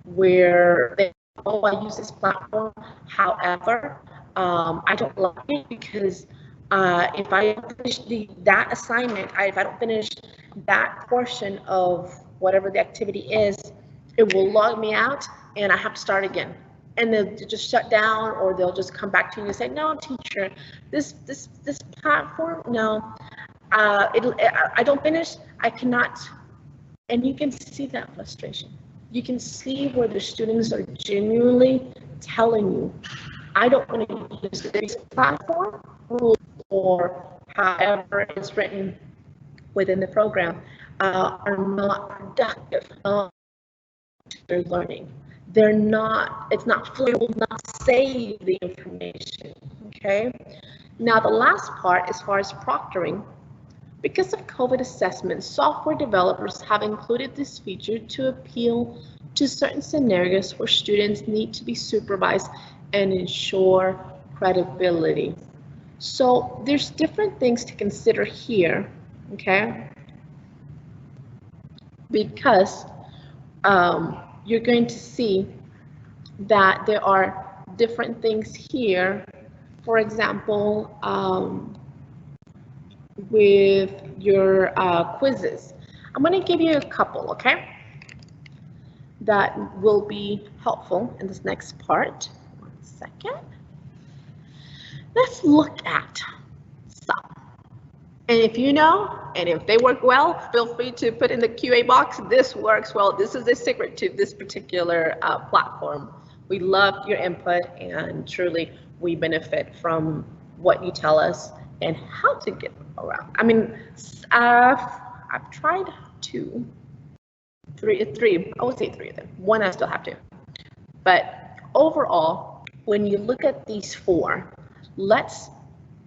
where they, oh, I use this platform, however, I don't like it because if I finish that assignment, if I don't finish that portion of whatever the activity is, it will log me out and I have to start again. And they'll just shut down, or they'll just come back to you and say, no, teacher, this platform, no, I don't finish, I cannot. And you can see that frustration. You can see where the students are genuinely telling you, I don't want to use this platform, or however it's written within the program, are not productive. They're learning. it's not full, it will not save the information, okay? Now the last part, as far as proctoring, because of COVID assessment, software developers have included this feature to appeal to certain scenarios where students need to be supervised and ensure credibility. So there's different things to consider here, okay? Because you're going to see that there are different things here. For example, with your quizzes. I'm going to give you a couple, okay, that will be helpful in this next part. 1 second. Let's look at some. And if you know, and if they work well, feel free to put in the QA box. This works well. This is the secret to this particular platform. We love your input, and truly we benefit from what you tell us and how to get around. I mean, I've tried three, I would say 3 of them. 1 I still have to. But overall, when you look at these 4, let's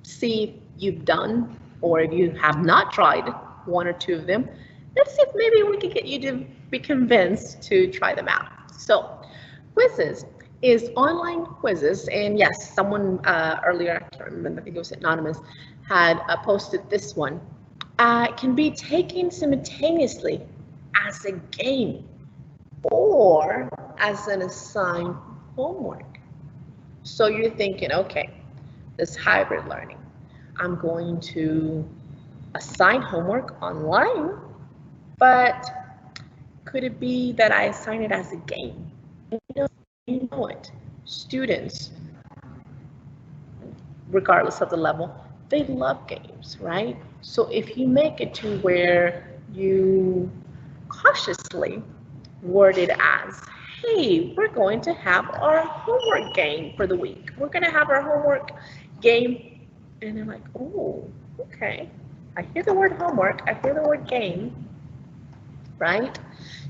see if you've done, or if you have not tried 1 or 2 of them. Let's see if maybe we can get you to be convinced to try them out. So quizzes is online quizzes, and yes, someone earlier, I can't remember, I think it was Anonymous, had posted this one. It can be taken simultaneously as a game or as an assigned homework. So you're thinking, okay, this hybrid learning, I'm going to assign homework online, but could it be that I assign it as a game? You know it. Students, regardless of the level, they love games, right? So if you make it to where you cautiously word it as, hey, we're going to have our homework game for the week. We're going to have our homework game. And they're like, oh, okay. I hear the word homework. I hear the word game, right?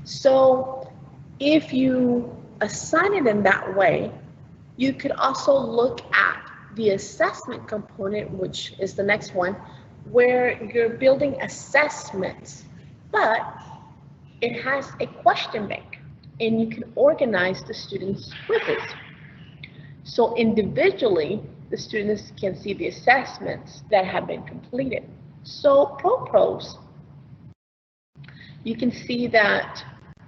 So if you assign it in that way, you could also look at the assessment component, which is the next one, where you're building assessments, but it has a question bank, and you can organize the students' quizzes. So individually, the students can see the assessments that have been completed. So pros, you can see that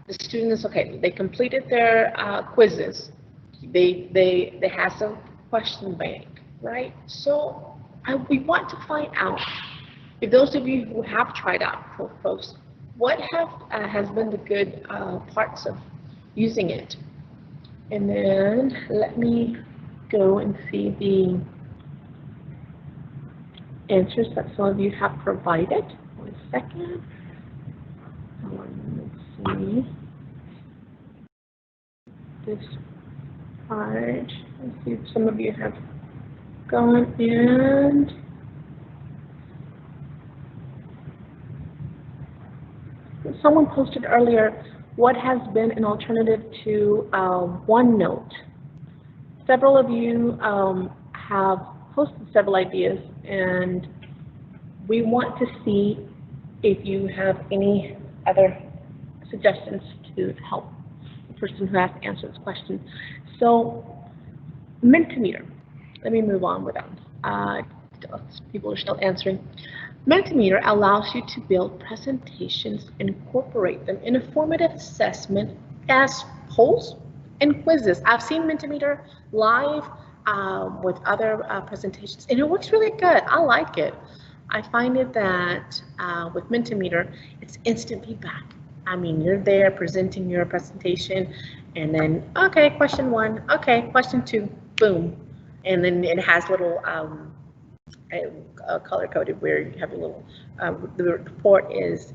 the students, okay, they completed their quizzes. They have some question bank, right? So we want to find out, if those of you who have tried out pros, what has been the good parts of using it? And then let me go and see the answers that some of you have provided. 1 second. Let's see. This part. Let's see if some of you have gone and someone posted earlier, what has been an alternative to OneNote? Several of you have posted several ideas, and we want to see if you have any other suggestions to help the person who has to answer this question. So, Mentimeter. Let me move on with that. People are still answering. Mentimeter allows you to build presentations and incorporate them in a formative assessment as polls and quizzes. I've seen Mentimeter live with other presentations, and it works really good. I like it. I find it that with Mentimeter, it's instant feedback. I mean, you're there presenting your presentation, and then, okay, question 1, okay, question 2, boom. And then it has little color coded where you have a little, the report is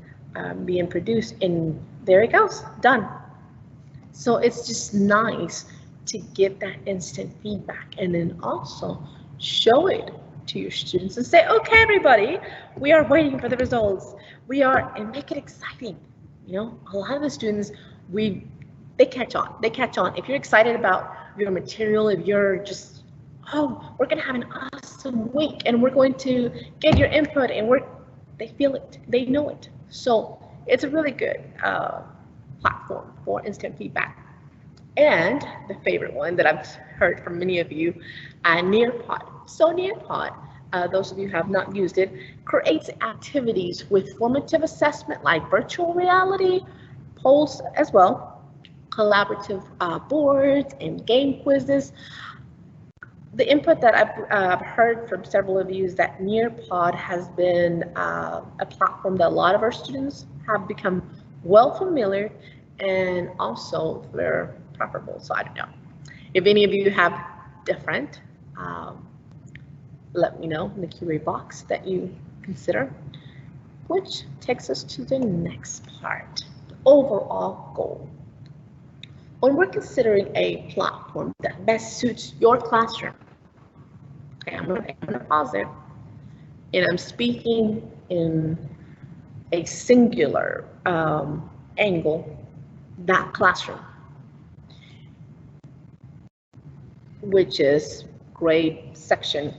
being produced, and there it goes, done. So it's just nice to get that instant feedback, and then also show it to your students and say, okay, everybody, we are waiting for the results. And make it exciting. You know, a lot of the students, we they catch on. They catch on. If you're excited about your material, if you're just, oh, we're going to have an awesome week and we're going to get your input, and they feel it, they know it. So it's a really good platform for instant feedback. And the favorite one that I've heard from many of you, Nearpod. So Nearpod, those of you who have not used it, creates activities with formative assessment like virtual reality, polls as well, collaborative boards and game quizzes. The input that I've heard from several of you is that Nearpod has been a platform that a lot of our students have become well familiar, and also they're preferable. So I don't know. If any of you have different, let me know in the QA box that you consider. Which takes us to the next part, the overall goal. When we're considering a platform that best suits your classroom, okay, I'm gonna pause there, and I'm speaking in a singular angle, that classroom, which is grade section.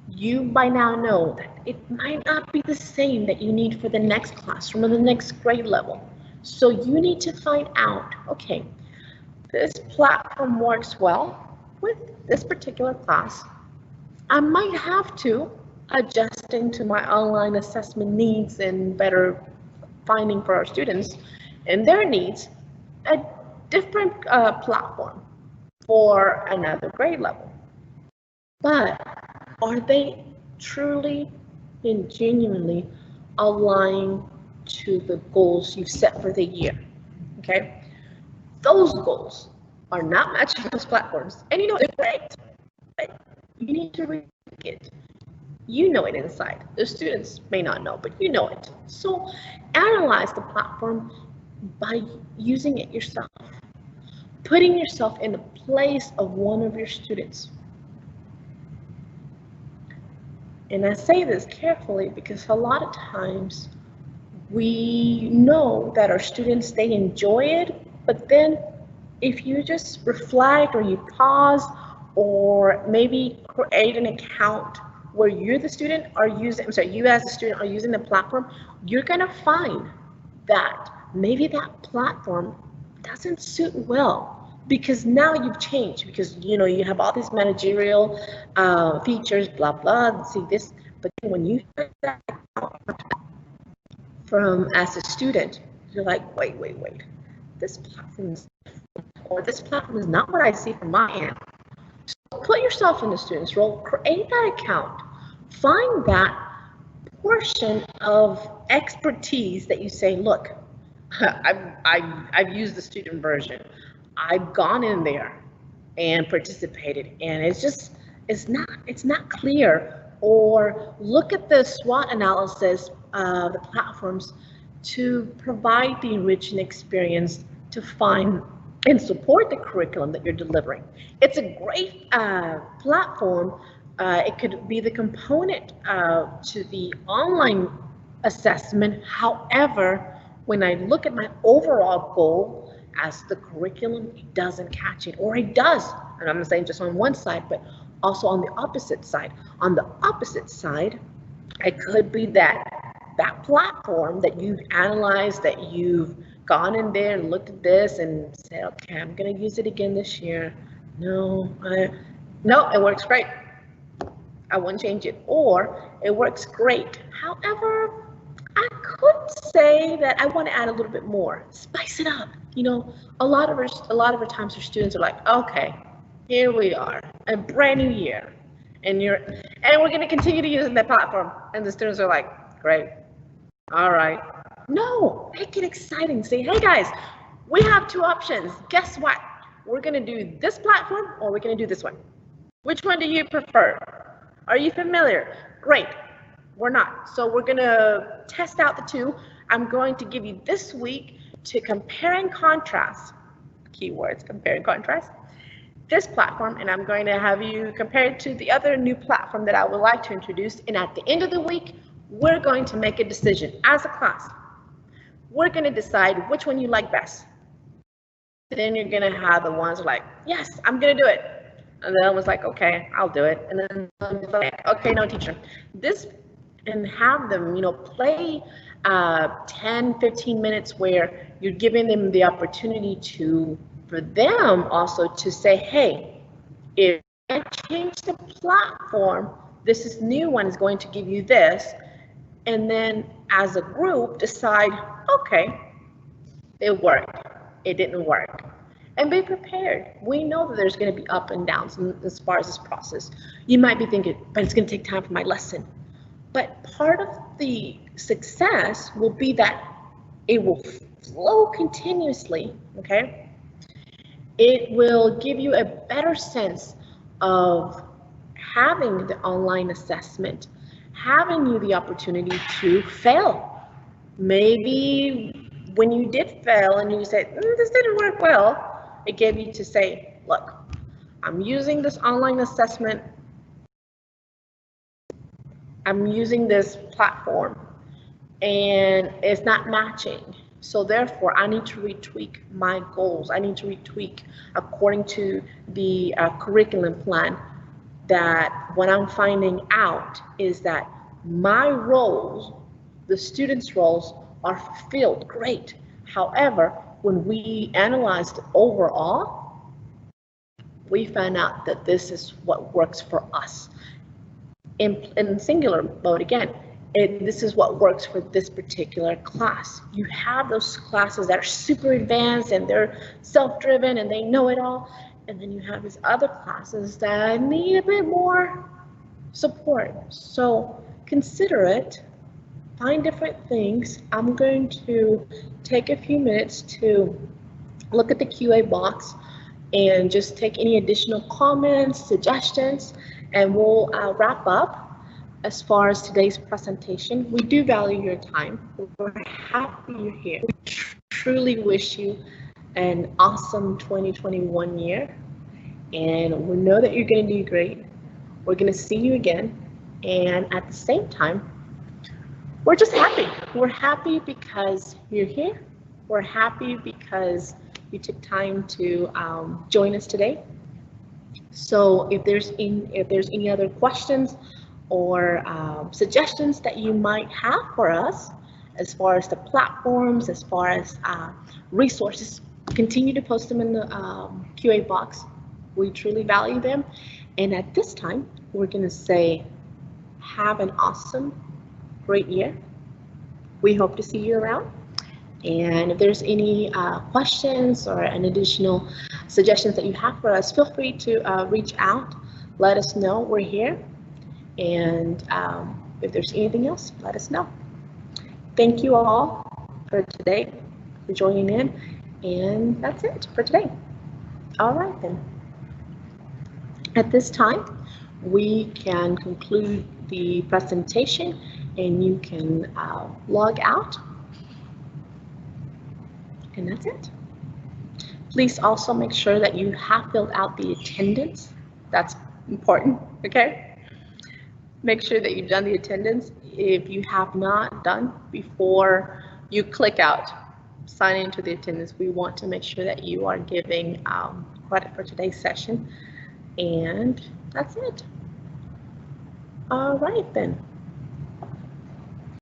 You by now know that it might not be the same that you need for the next classroom or the next grade level. So you need to find out, okay, this platform works well with this particular class. I might have to adjust into my online assessment needs and better finding for our students and their needs, a different platform for another grade level. But are they truly and genuinely aligned to the goals you've set for the year? Okay, those goals are not matching those platforms, and you know they're great, but you need to rethink it. You know it inside. The students may not know, but you know it. So analyze the platform by using it yourself, putting yourself in the place of one of your students. And I say this carefully because a lot of times we know that our students, they enjoy it, but then if you just reflect or you pause or maybe create an account where you're the student or using, I'm sorry, you as a student are using the platform, you're gonna find that maybe that platform doesn't suit well because now you've changed, because you know you have all these managerial features, blah blah, see this, but then when you hear that from as a student, you're like, wait, this platform is, or this platform is not what I see from my end. So put yourself in the student's role, create that account, find that portion of expertise that you say, look, I've used the student version. I've gone in there and participated, and it's not clear. Or look at the SWOT analysis of the platforms to provide the enriching experience to find and support the curriculum that you're delivering. It's a great platform. It could be the component to the online assessment. However, when I look at my overall goal as the curriculum, it doesn't catch it, or it does. And I'm not saying just on one side, but also on the opposite side. On the opposite side, it could be that platform that you've analyzed, that you've gone in there and looked at this and said, okay, I'm going to use it again this year. No, it works great. I won't change it. Or it works great. However, I could say that I want to add a little bit more, spice it up. You know, a lot of our times our students are like, okay, here we are, a brand new year, and we're going to continue to use that platform. And the students are like, great, all right. No, make it exciting. Say, hey guys, we have two options. Guess what? We're going to do this platform, or we're going to do this one. Which one do you prefer? Are you familiar? Great. We're not. So we're going to test out the two. I'm going to give you this week to compare and contrast, keywords, compare and contrast, this platform, and I'm going to have you compare it to the other new platform that I would like to introduce. And at the end of the week, we're going to make a decision as a class. We're going to decide which one you like best. Then you're gonna have the ones like, yes, I'm gonna do it. And then I was like, okay, I'll do it. And then I'm like, okay, no, teacher. This, and have them, play 10, 15 minutes where you're giving them the opportunity for them also to say, hey, if I change the platform, this new one is going to give you this. And then as a group decide, okay, it worked, it didn't work. And be prepared. We know that there's going to be up and downs as far as this process. You might be thinking, but it's going to take time for my lesson. But part of the success will be that it will flow continuously, okay? It will give you a better sense of having the online assessment, having you the opportunity to fail. Maybe when you did fail and you said, this didn't work well, it gave you to say, look, I'm using this online assessment. I'm using this platform and it's not matching. So therefore, I need to retweak my goals. I need to retweak according to the curriculum plan. That what I'm finding out is that my roles, the students' roles, are fulfilled. Great. However, when we analyzed overall, we found out that this is what works for us. In singular mode again, this is what works for this particular class. You have those classes that are super advanced and they're self-driven and they know it all. And then you have these other classes that need a bit more support. So consider it, find different things. I'm going to take a few minutes to look at the QA box and just take any additional comments, suggestions, and we'll wrap up. As far as today's presentation, we do value your time. We're happy you're here. We truly wish you an awesome 2021 year, and we know that you're going to do great. We're going to see you again, and at the same time, we're just happy. We're happy because you're here. We're happy because you took time to join us today. So if there's any other questions or suggestions that you might have for us, as far as the platforms, as far as resources, continue to post them in the QA box. We truly value them. And at this time, we're going to say, have an awesome, great year. We hope to see you around. And if there's any questions or an additional suggestions that you have for us, feel free to reach out. Let us know we're here. And if there's anything else, let us know. Thank you all for today, for joining in. And that's it for today. All right then. At this time, we can conclude the presentation and you can log out. And that's it. Please also make sure that you have filled out the attendance. That's important, okay? Make sure that you've done the attendance. If you have not done, before you click out, sign into the attendance. We want to make sure that you are giving credit for today's session. And that's it. All right then.